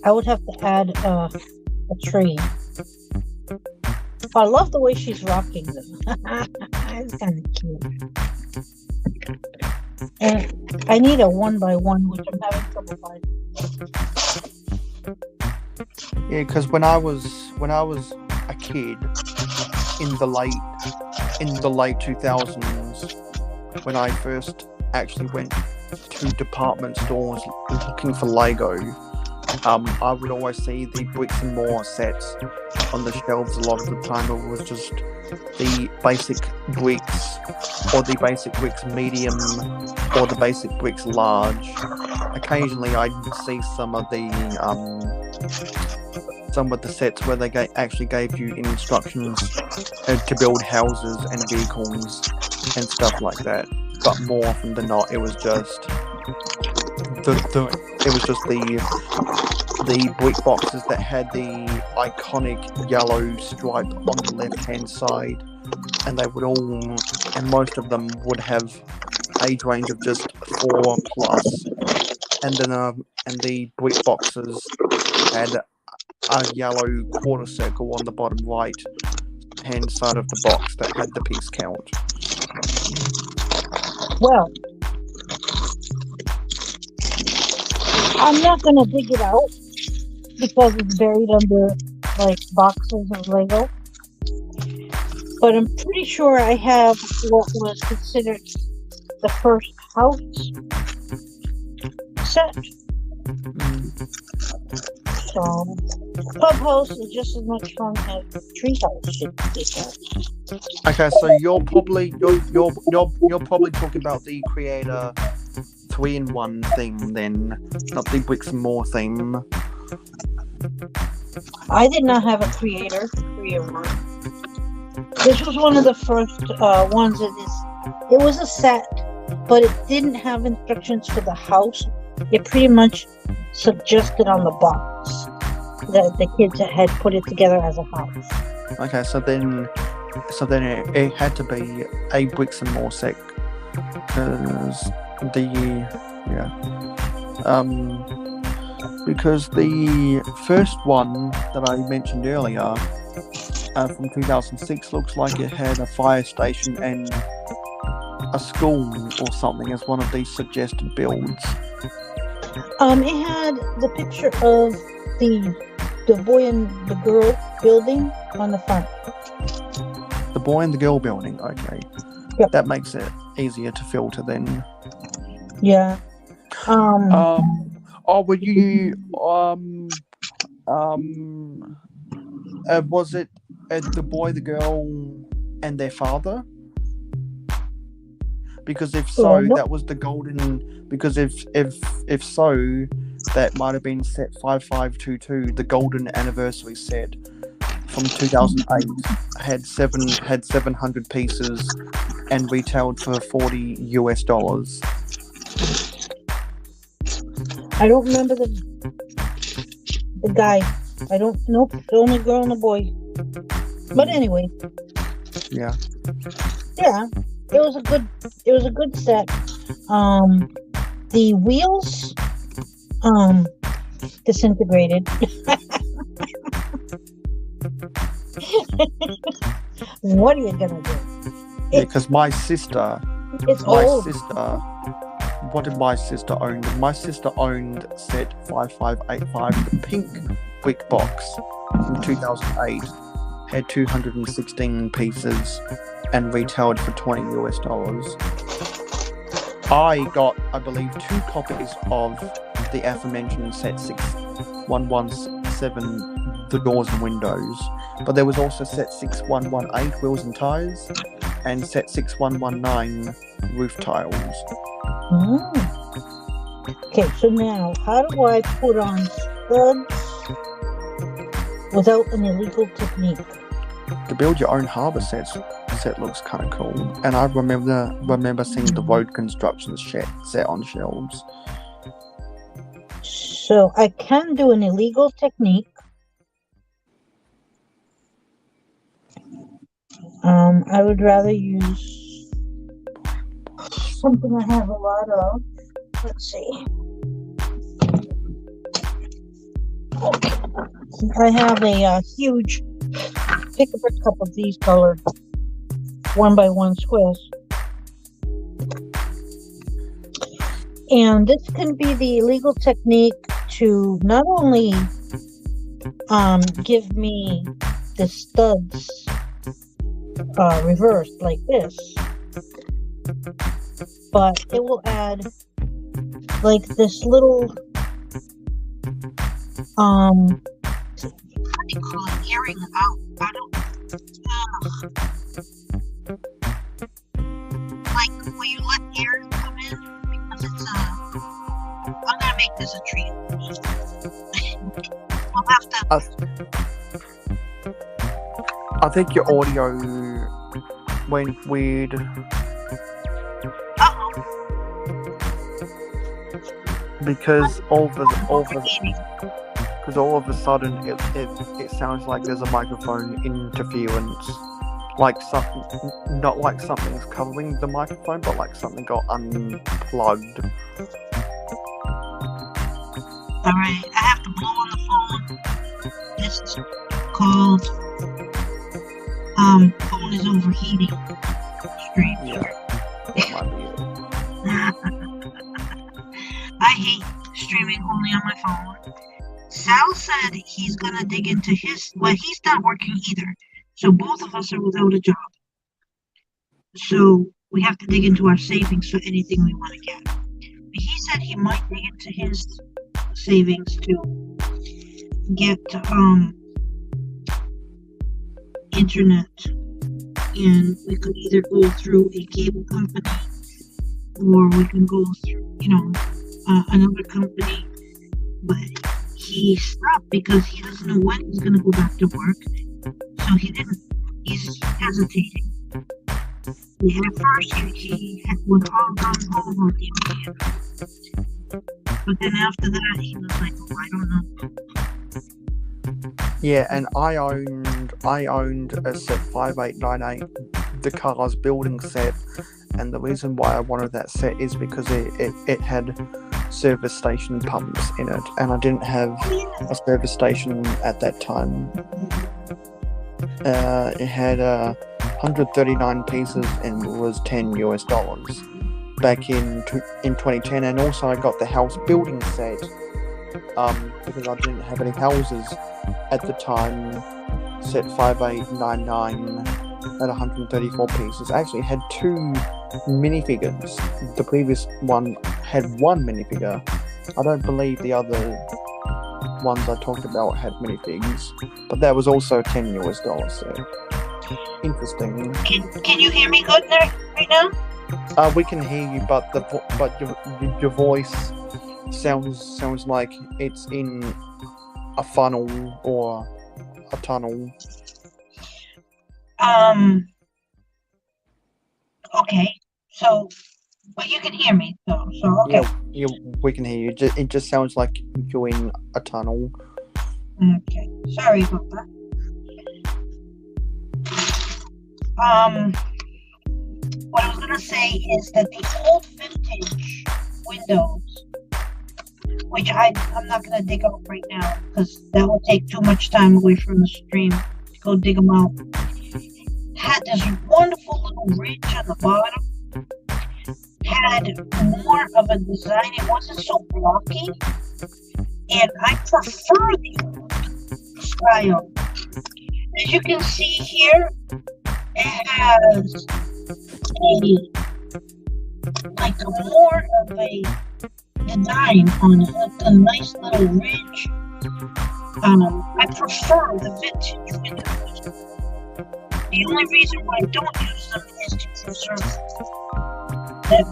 I would have to add a tree. I love the way she's rocking them. It's kind of cute. And I need a 1x1, which I'm having trouble finding. Yeah, because when I was a kid in the late 2000s, when I first actually went to department stores looking for Lego, I would always see the Bricks and More sets on the shelves. A lot of the time it was just the basic bricks, or the basic bricks medium, or the basic bricks large. Occasionally I'd see some of the sets where they actually gave you instructions to build houses and vehicles and stuff like that. But more often than not, it was just the brick boxes that had the iconic yellow stripe on the left-hand side, and most of them would have age range of just 4+, and the brick boxes had a yellow quarter circle on the bottom right hand side of the box that had the piece count. Well, I'm not gonna dig it out because it's buried under like boxes of Lego. But I'm pretty sure I have what was considered the first house set. So, clubhouse is just as much fun as treehouse should be fun. Okay, so you're probably talking about the Creator 3-in-1 theme then, not the Bricks and More theme. I did not have a Creator 3-in-1. This was one of the first ones that is. It was a set, but it didn't have instructions for the house. It pretty much suggested on the box that the kids had put it together as a house. Okay, so then it had to be a Bricks and More set because because the first one that I mentioned earlier from 2006 looks like it had a fire station and a school or something as one of these suggested builds. It had the picture of the boy and the girl building on the front. The boy and the girl building, okay. Yep. That makes it easier to filter then. Yeah. Were you was it the boy, the girl, and their father? Because if so, nope. that was the golden. Because if so, that might have been set 5522, the golden anniversary set from 2008. had 700 pieces and retailed for $40. I don't remember the guy. I don't. Nope. The only girl and the boy. But anyway. Yeah. Yeah. It was a good set. The wheels disintegrated. What are you gonna do? Yeah, because my sister. What did my sister own? My sister owned set 5585, the pink brick box from 2008. Had 216 pieces and retailed for $20. I got, I believe, 2 copies of the aforementioned set 6117, the doors and windows, but there was also set 6118, wheels and tires, and set 6119, roof tiles. Okay, so now, how do I put on studs without an illegal technique? To build your own harbour set looks kind of cool, and I remember seeing the road construction set on shelves. So I can do an illegal technique. I would rather use something I have a lot of. Let's see. Okay. I have a huge pick-a-brick cup of these colored 1x1 squares. And this can be the legal technique to not only give me the studs reversed like this, but it will add like this little how do you call it? Airing out. I don't like when you let air come in, because it's I'm gonna make this a treat. I'll have to. I think your audio went weird. Because all of a sudden it sounds like there's a microphone interference, like something, not like something's covering the microphone, but like something got unplugged. Alright, I have to blow on the phone. This is called phone is overheating. Strange. Yeah. I hate streaming only on my phone. Sal said he's gonna dig into his. Well, he's not working either, so both of us are without a job. So we have to dig into our savings for anything we want to get. But he said he might dig into his savings to get internet, and we could either go through a cable company or we can go through, another company. But he stopped because he doesn't know when he's going to go back to work. So he's hesitating. Yeah, at first he was all gung ho about the idea. But then after that, he was like, oh, I don't know. Yeah, and I owned a set 5898, the Cars building set, and the reason why I wanted that set is because it had service station pumps in it, and I didn't have a service station at that time. It had 139 pieces and it was $10 back in 2010, and also I got the house building set because I didn't have any houses at the time. Set 5899 at 134 pieces. Actually, it had 2 minifigures. The previous one had 1 minifigure. I don't believe the other ones I talked about had minifigs, but that was also $10. So interesting. Can you hear me good right now? We can hear you, but your voice sounds like it's in a funnel or a tunnel. Okay. So, but you can hear me, though. So okay. Yeah, we can hear you. It just sounds like you're in a tunnel. Okay. Sorry about that. What I was gonna say is that the old vintage windows, which I'm not gonna dig out right now because that will take too much time away from the stream to go dig them out, had this wonderful little ridge on the bottom. Had more of a design. It wasn't so blocky, and I prefer the old style. As you can see here, it has more of a design on it, a nice little ridge. I prefer the vintage windows. The only reason why I don't use them is to preserve that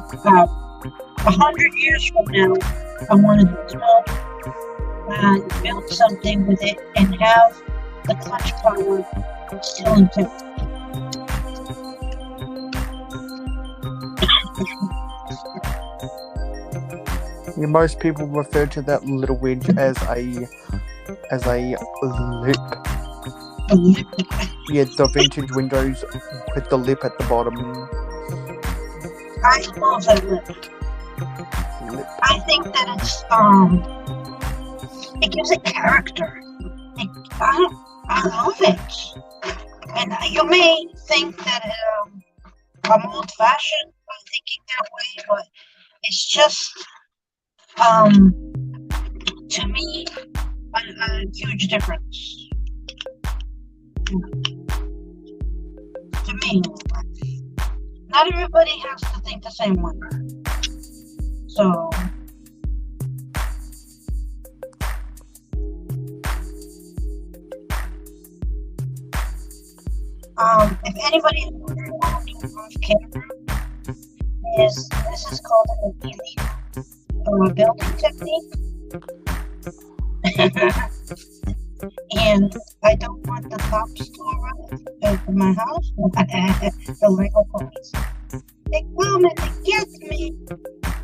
100 years from now, I want to come out and build something with it and have the clutch power still intact. Yeah, most people refer to that little ridge as a lip. Yeah, the vintage windows with the lip at the bottom. I love that lip. I think that it gives it character. I love it. And you may think that I'm old-fashioned by thinking that way, but it's just, to me, a huge difference. To me. Not everybody has to think the same way. So, if anybody is wondering what I'm doing off camera, this is called an illegal building technique. And I don't want the cops to arrive at my house. The Lego police. They come and they get me.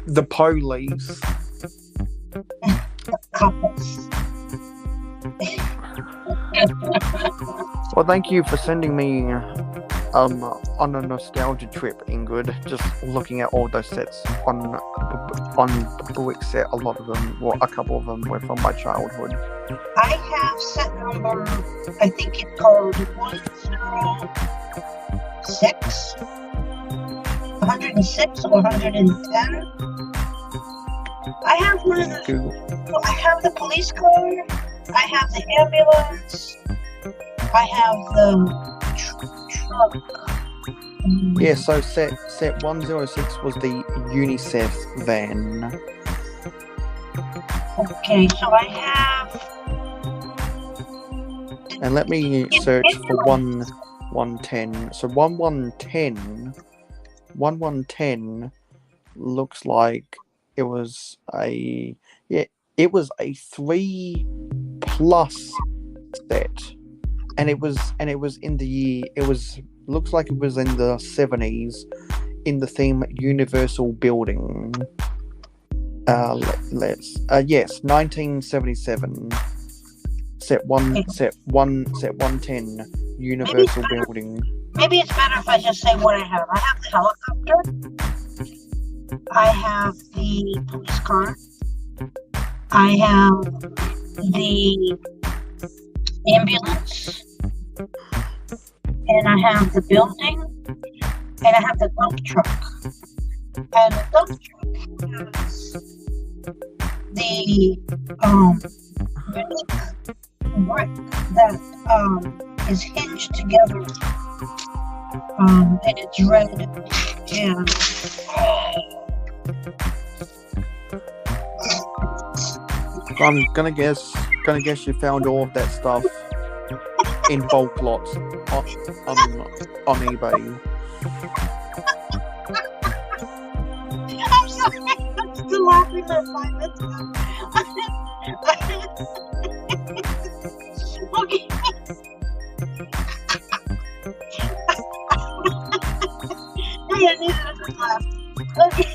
The police. The cops. Well, thank you for sending me on a nostalgia trip, Ingrid. Just looking at all those sets on the brick set. A lot of them, well, a couple of them were from my childhood. I have set number, I think it's called 106 or 110. I have one of the. Google. I have the police car. I have the ambulance. I have the truck. Yeah, so set 106 was the UNICEF van. Okay, so I have. And let me search for 1110. So 1110 looks like it was a 3+ set. And it was in the looks like it was in the 70s in the theme Universal Building. Yes, 1977. Set 110 Universal Building. Maybe it's better if I just say what I have. I have the helicopter. I have the police car. I have the ambulance. And I have the building. And I have the dump truck. And the dump truck has the unique brick that is hinged together, and it's red, and I'm gonna guess you found all of that stuff in bulk lots on eBay. I'm sorry, I'm still laughing at my mental. Okay. Hey, I needed a good laugh. Okay.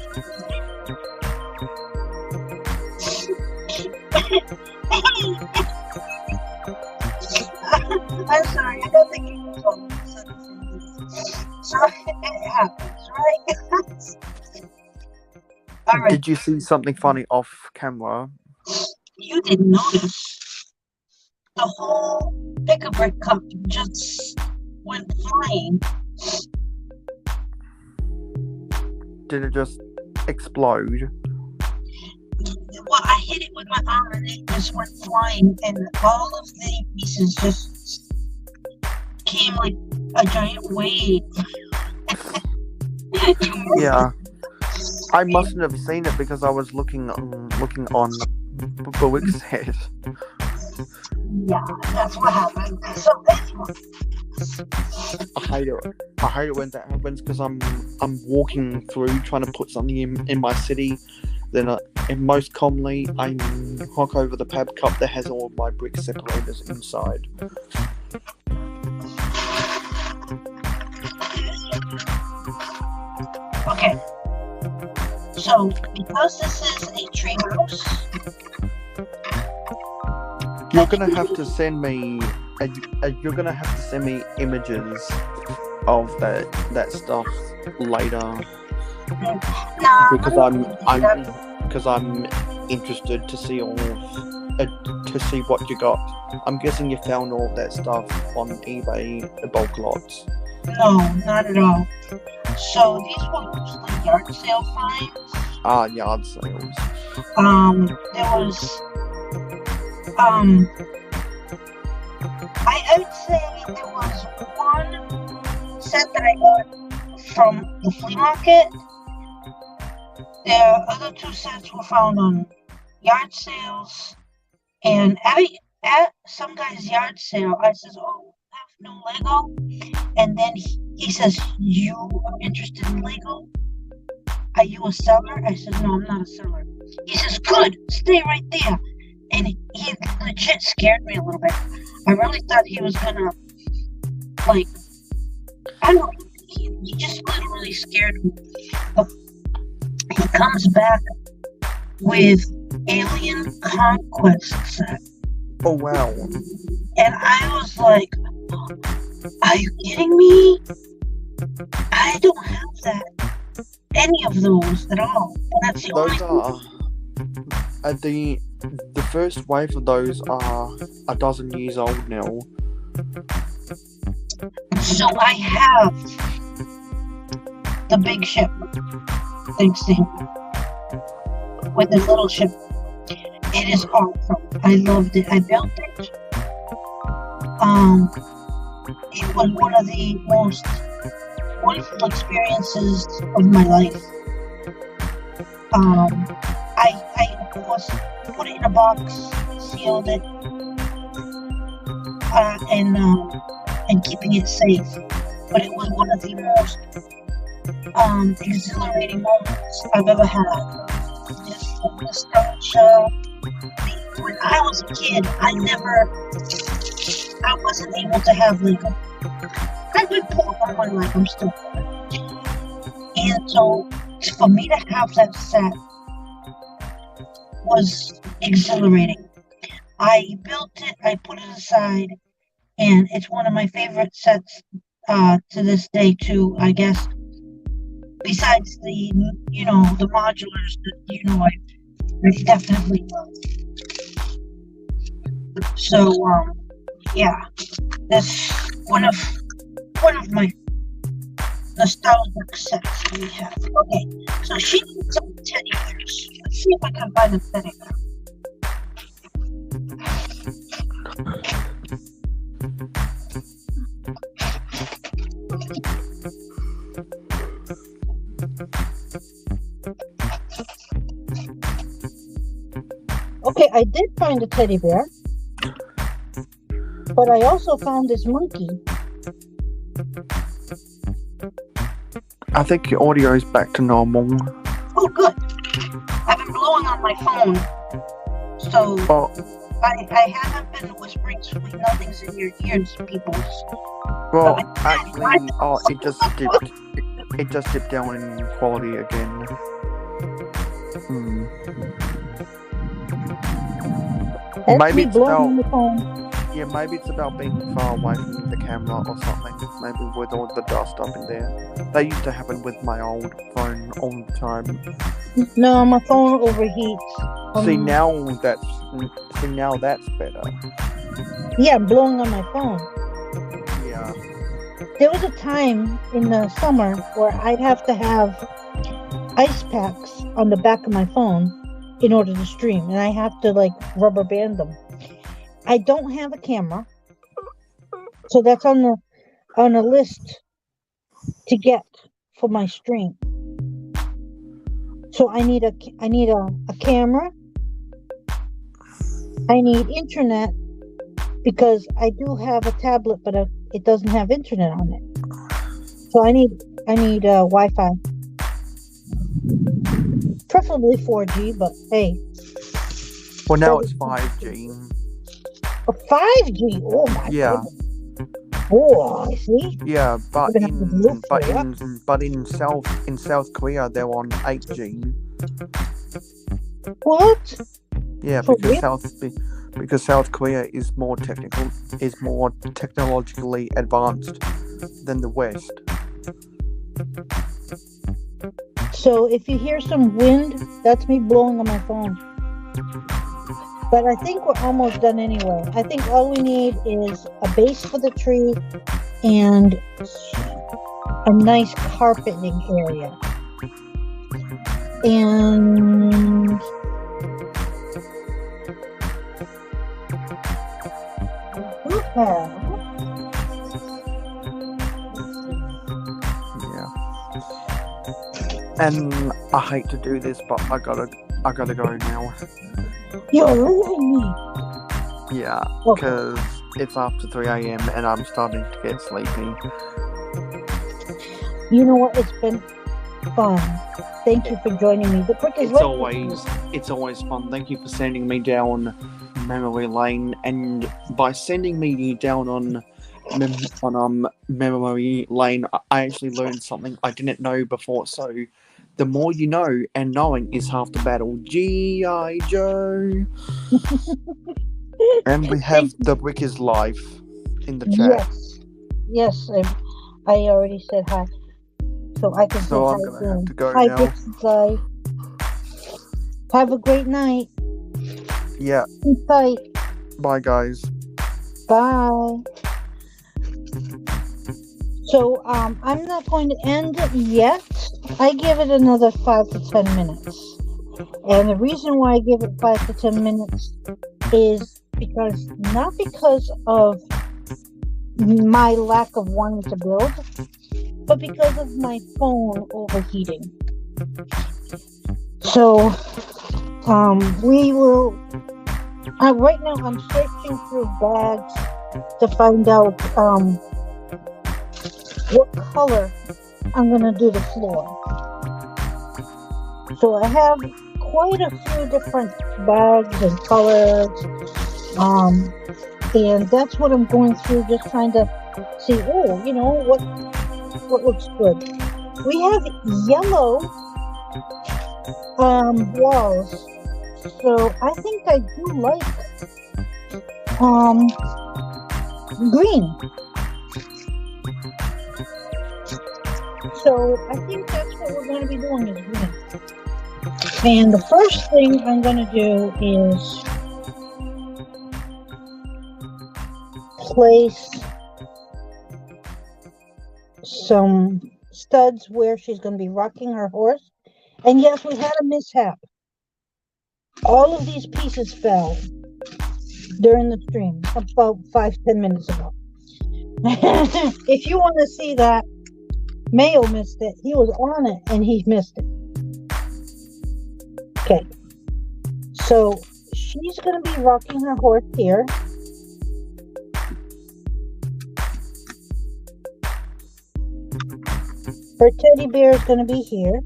I'm sorry, I don't think you can talk. So it happens, right? All right. Did you see something funny off camera? You didn't notice. The whole Pick-a-Brick cup just went flying. Did it just explode? Well, I hit it with my arm and it just went flying, and all of the pieces just came like a giant wave. Yeah, I mustn't have seen it because I was looking on Wixhead. Yeah, that's what happened. So that's what. I hate it when that happens because I'm walking through trying to put something in my city. Then and most commonly I knock over the pab cup that has all of my brick separators inside. Okay. So because this is a tree house, you're gonna have to send me images of that stuff later. Because I'm interested to see what you got. I'm guessing you found all that stuff on eBay bulk lots. No, not at all. So these were mostly yard sale finds. Yard sales. There was I would say there was one set that I got from the flea market. The other two sets were found on yard sales, and at some guy's yard sale, I says, "Oh, I have no Lego," and then he says, "You are interested in Lego? Are you a seller?" I said, "No, I'm not a seller." He says, "Good, stay right there," and he legit scared me a little bit. I really thought he was gonna, I don't know, he just literally scared me. But he comes back with Alien Conquest set. Oh, wow. And I was like, are you kidding me? I don't have any of those at all. And that's the Those only are the first wave of those are a dozen years old now. So I have the big ship. Thanks to him. with this little ship. It is awesome. I loved it. I built it. It was one of the most wonderful experiences of my life. I of course put it in a box, sealed it, and keeping it safe. But it was one of the most exhilarating moments I've ever had. Just the nostalgia. When I was a kid, I wasn't able to have Lego. I've been poor all my life, I'm still poor. And so, for me to have that set was exhilarating. I built it, I put it aside, and it's one of my favorite sets to this day too, I guess. Besides the modulars that I definitely love. So yeah, that's one of my nostalgic sets we have. Okay, so she needs some teddy bears. Let's see if I can find a teddy bear. Okay, I did find a teddy bear, but I also found this monkey. I think your audio is back to normal. Oh, good. I've been blowing on my phone, so I haven't been whispering sweet nothings in your ears, peoples. Well, actually, it just dipped down in quality again. Maybe it's blowing on the phone. Yeah, maybe it's about being far away from the camera or something. Maybe with all the dust up in there. That used to happen with my old phone all the time. No, my phone overheats. See now that's better. Yeah, I'm blowing on my phone. Yeah. There was a time in the summer where I'd have to have ice packs on the back of my phone in order to stream, and I have to rubber band them. I don't have a camera, so that's on the list to get for my stream. So I need a camera. I need internet because I do have a tablet, but it doesn't have internet on it. So I need Wi-Fi, preferably 4G. But hey. Well, now it's 5G. 5G. Oh my goodness. Oh, see? Yeah, but in South Korea they're on 8G. What? Yeah, because South Korea is more technologically advanced than the West. So if you hear some wind, that's me blowing on my phone. But I think we're almost done anyway. I think all we need is a base for the tree and a nice carpeting area. And and I hate to do this, but I gotta go now. You're leaving me. Yeah, because it's after 3 a.m. and I'm starting to get sleepy. You know what? It's been fun. Thank you for joining me. The crick is It's always fun. Thank you for sending me down memory lane, and by sending me down on memory lane, I actually learned something I didn't know before. So, the more you know, and knowing is half the battle. G.I. Joe. And we have The Brick is Life in the chat. Yes. I already said hi. So I can say hi. I'm going to have to go hi, now. Hi. Have a great night. Yeah. Keep tight. Bye, guys. Bye. So, I'm not going to end it yet. I give it another 5 to 10 minutes. And the reason why I give it 5 to 10 minutes is not because of my lack of wanting to build, but because of my phone overheating. So, we will. Right now, I'm searching through bags to find out what color I'm gonna do the floor. So I have quite a few different bags and colors, and that's what I'm going through, just trying to see. What looks good. We have yellow walls, so I think I do like green. So I think that's what we're going to be doing is green. And the first thing I'm going to do is place some studs where she's going to be rocking her horse. And yes, we had a mishap. All of these pieces fell during the stream about 5-10 minutes ago. If you want to see that, Mayo missed it. He was on it and he missed it. Okay. So she's going to be rocking her horse here. Her teddy bear is going to be here.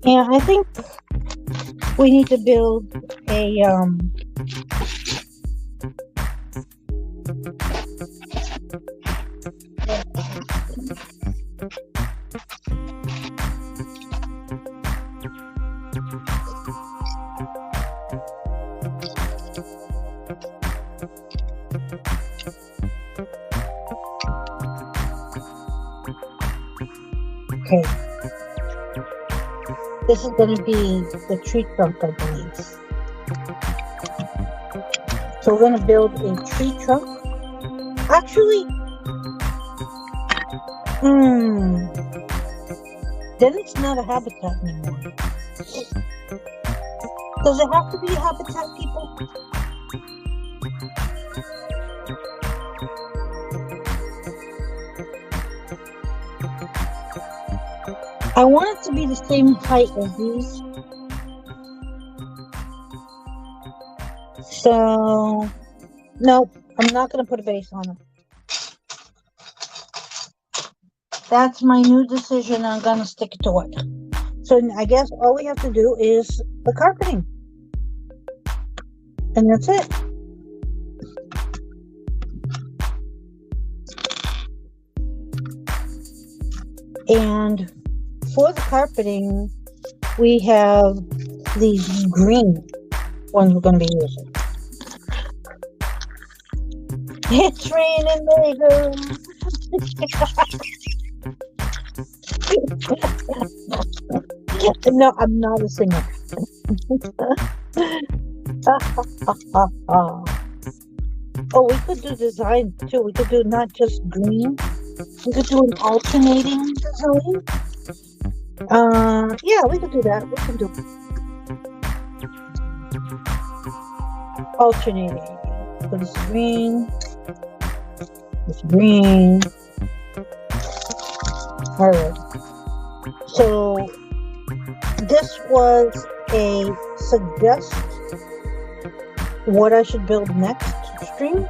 And I think we need to build a okay. This is going to be the tree trunk, I believe. So we're going to build a tree trunk. Actually, then it's not a habitat anymore. Does it have to be a habitat, people? I want it to be the same height as these. So, no, I'm not going to put a base on it. That's my new decision. I'm going to stick to it. So I guess all we have to do is the carpeting. And that's it. And for the carpeting, we have these green ones we're going to be using. It's raining, Lego. No, I'm not a singer. Oh, we could do design too. We could do not just green. We could do an alternating design. Yeah, we could do that. We can do alternating. So this green. This green. All right. So this was a suggest what I should build next stream.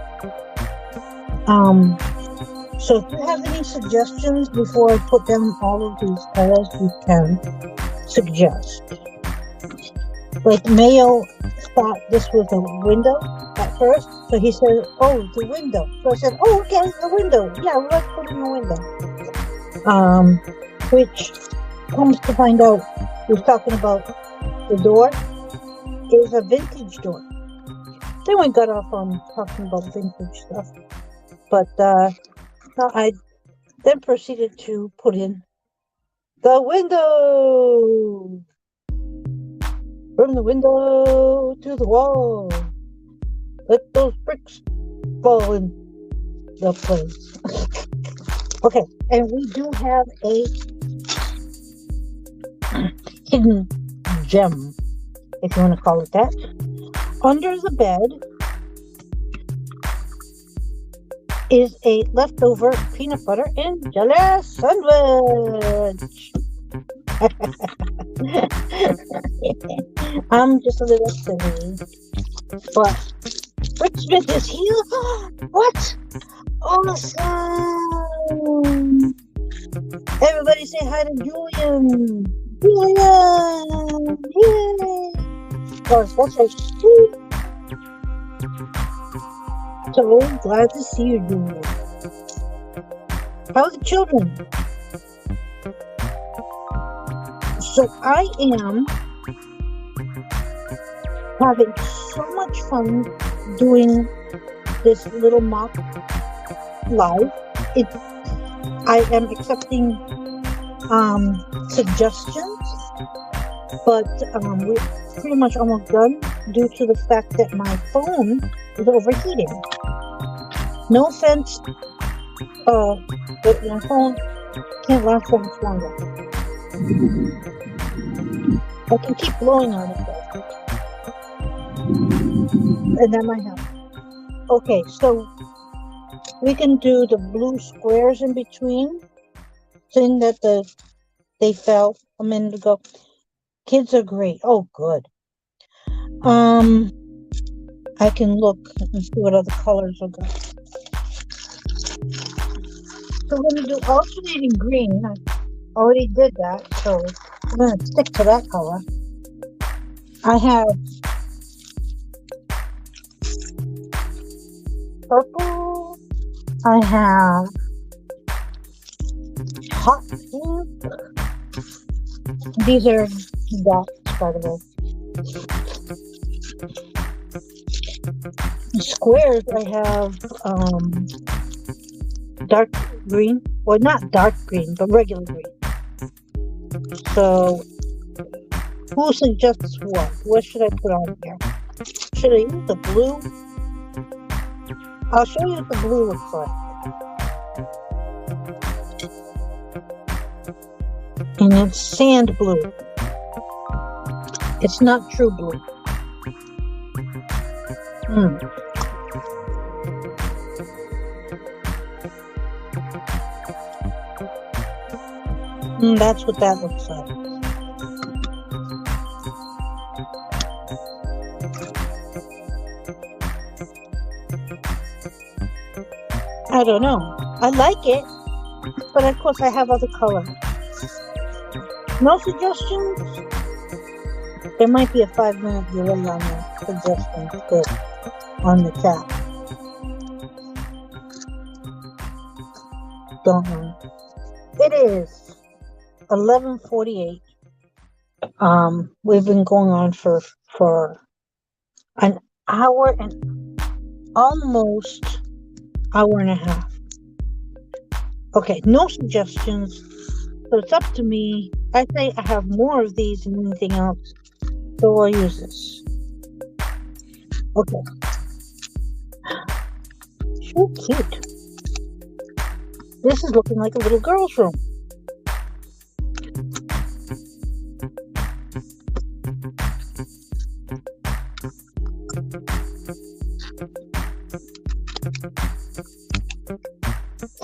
So if you have any suggestions before I put down all of these tiles, you can suggest. Like Mayo thought this was a window at first, so he said, "Oh, the window." So I said, "Oh, okay, the window. Yeah, let's put in the window." Which comes to find out, he was talking about the door is a vintage door. Then we got off on talking about vintage stuff, but I then proceeded to put in the window. From the window to the wall. Let those bricks fall in the place. Okay, and we do have a hidden gem, if you want to call it that. Under the bed is a leftover peanut butter and jelly sandwich. I'm just a little silly, but Richmond is here. What? Awesome! Everybody say hi to Julian. Julian! Yay! That's right. So glad to see you, Julian. How are the children? So I am having so much fun doing this little mock live. I am accepting suggestions, but we're pretty much almost done due to the fact that my phone is overheating. No offense, but my phone can't last so much longer. I can keep blowing on it though, and that might help. Okay, so we can do the blue squares in between, seeing that they fell a minute ago. Kids are great. Oh, good. I can look and see what other colors are good. So we're gonna do alternating green. I already did that, so I'm gonna stick to that color. I have purple. I have hot pink. These are dots, by the way. Squares, I have dark green. Well, not dark green, but regular green. So, who suggests what? What should I put on here? Should I use the blue? I'll show you what the blue looks like. And it's sand blue. It's not true blue. That's what that looks like. I don't know. I like it, but of course I have other colors. No suggestions? There might be a 5-minute delay on the suggestions on the chat. Don't know. It is 11:48. We've been going on for an hour and almost hour and a half. Okay, no suggestions. So it's up to me. I say I have more of these than anything else, so I'll use this. Okay. So cute. This is looking like a little girl's room.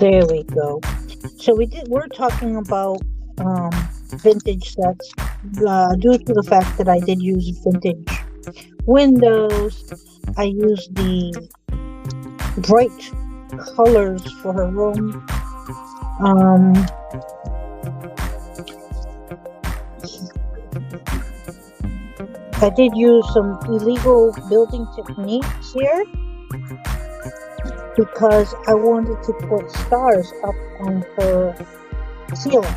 There we go. So we're talking about vintage sets due to the fact that I did use vintage windows. I used the bright colors for her room. I did use some illegal building techniques here because I wanted to put stars up on her ceiling.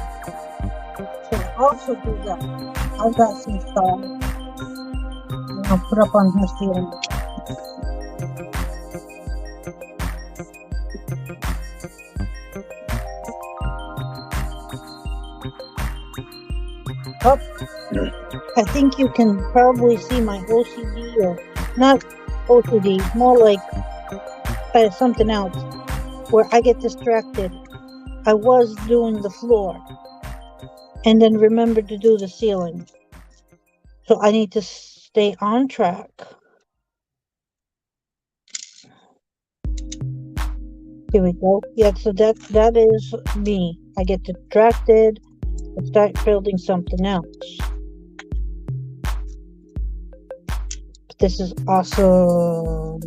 So I'll also do that. I've got some stars and I'll put up on her ceiling. Up. I think you can probably see my OCD, or not OCD, more like something else, where I get distracted. I was doing the floor and then remembered to do the ceiling. So I need to stay on track. Here we go. Yeah, so that is me. I get distracted and start building something else. But this is awesome.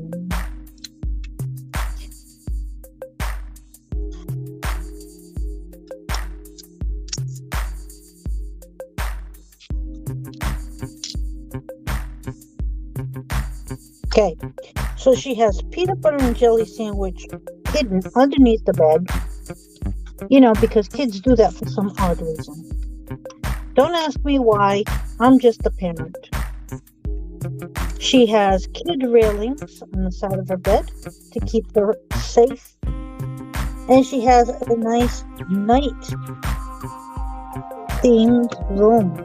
Okay, so she has peanut butter and jelly sandwich hidden underneath the bed. You know, because kids do that for some odd reason. Don't ask me why. I'm just a parent. She has kid railings on the side of her bed to keep her safe. And she has a nice night themed room.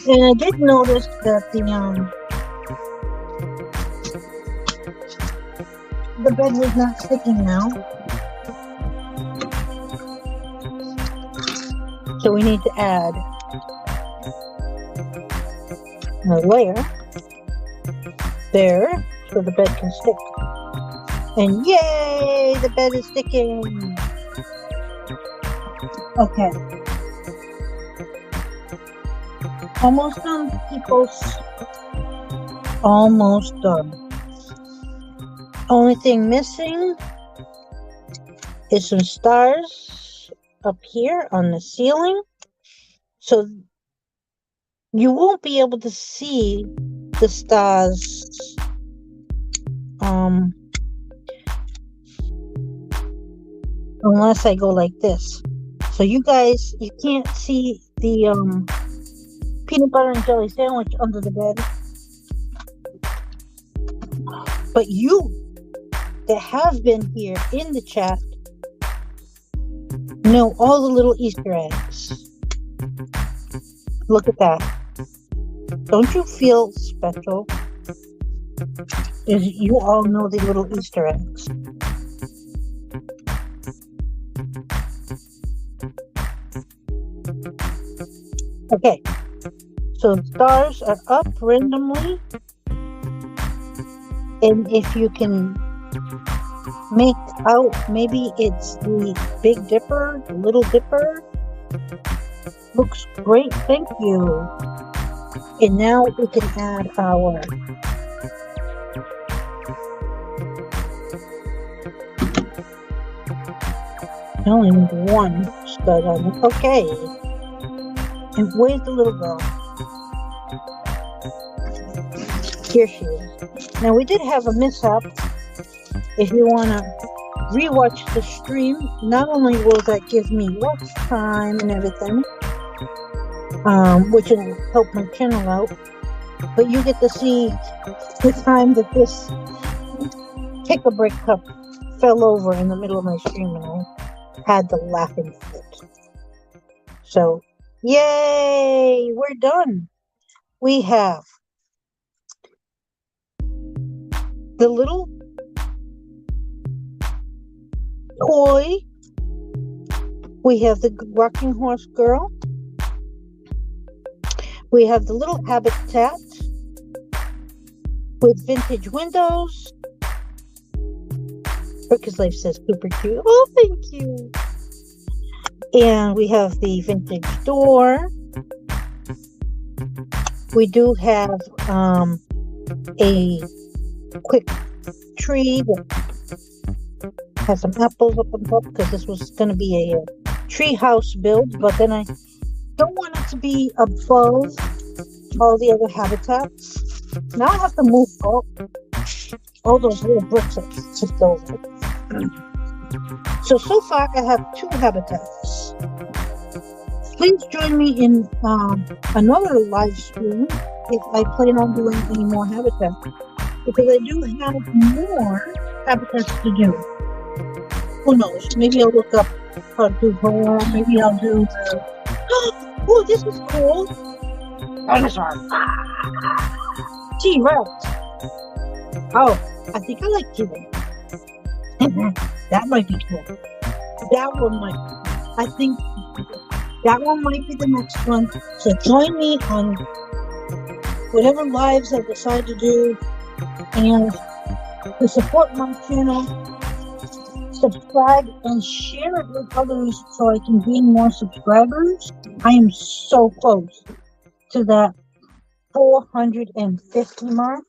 And I did notice that the bed was not sticking now. So we need to add a layer there so the bed can stick. And yay, the bed is sticking. Okay. Almost done, peoples. Almost done. Only thing missing is some stars up here on the ceiling. So you won't be able to see the stars unless I go like this. So you guys, you can't see the peanut butter and jelly sandwich under the bed. But you that have been here in the chat know all the little Easter eggs. Look at that. Don't you feel special? You all know the little Easter eggs. Okay. So stars are up randomly. And if you can make out, maybe it's the Big Dipper, the Little Dipper. Looks great, thank you. And now we can add our I only need one stud on it. Okay. And where's the little girl? Here she is. Now we did have a mishap. If you want to rewatch the stream, not only will that give me watch time and everything, which will help my channel out, but you get to see the time that this pick-a-brick cup fell over in the middle of my stream and I had the laughing fit. So, yay! We're done. We have the little toy. We have the rocking horse girl. We have the little habitat with vintage windows. Bricky's Life says super cute. Oh, thank you. And we have the vintage door. We do have a quick tree that has some apples up on top because this was going to be a tree house build, but then I don't want it to be above all the other habitats. Now I have to move all those little bricks that tipped over. So far I have 2 habitats. Please join me in another live stream if I plan on doing any more habitats, because I do have more habitats to do. Who knows? Maybe I'll look up how to do more. Maybe I'll do the... Oh, this is cool. Dinosaur. T-Rex. Oh, I think I like Cuba. That might be cool. That one might. I think that one might be the next one. So join me on whatever lives I decide to do, and to support my channel, subscribe and share it with others so I can gain more subscribers. I am so close to that 450 mark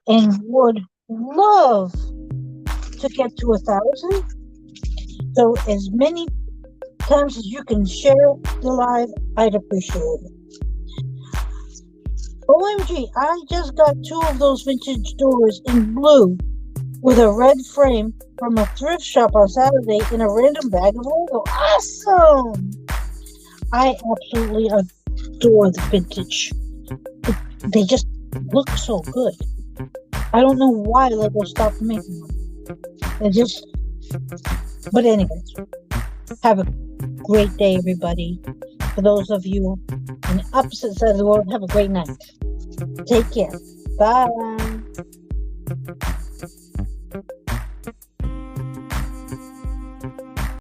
and would love to get to 1,000. So as many times as you can share the live, I'd appreciate it. OMG, I just got 2 of those vintage doors in blue with a red frame from a thrift shop on Saturday in a random bag of Lego. Awesome! I absolutely adore the vintage. They just look so good. I don't know why Lego stopped making them. But anyways, have a great day, everybody. For those of you on the opposite side of the world, have a great night. Take care. Bye.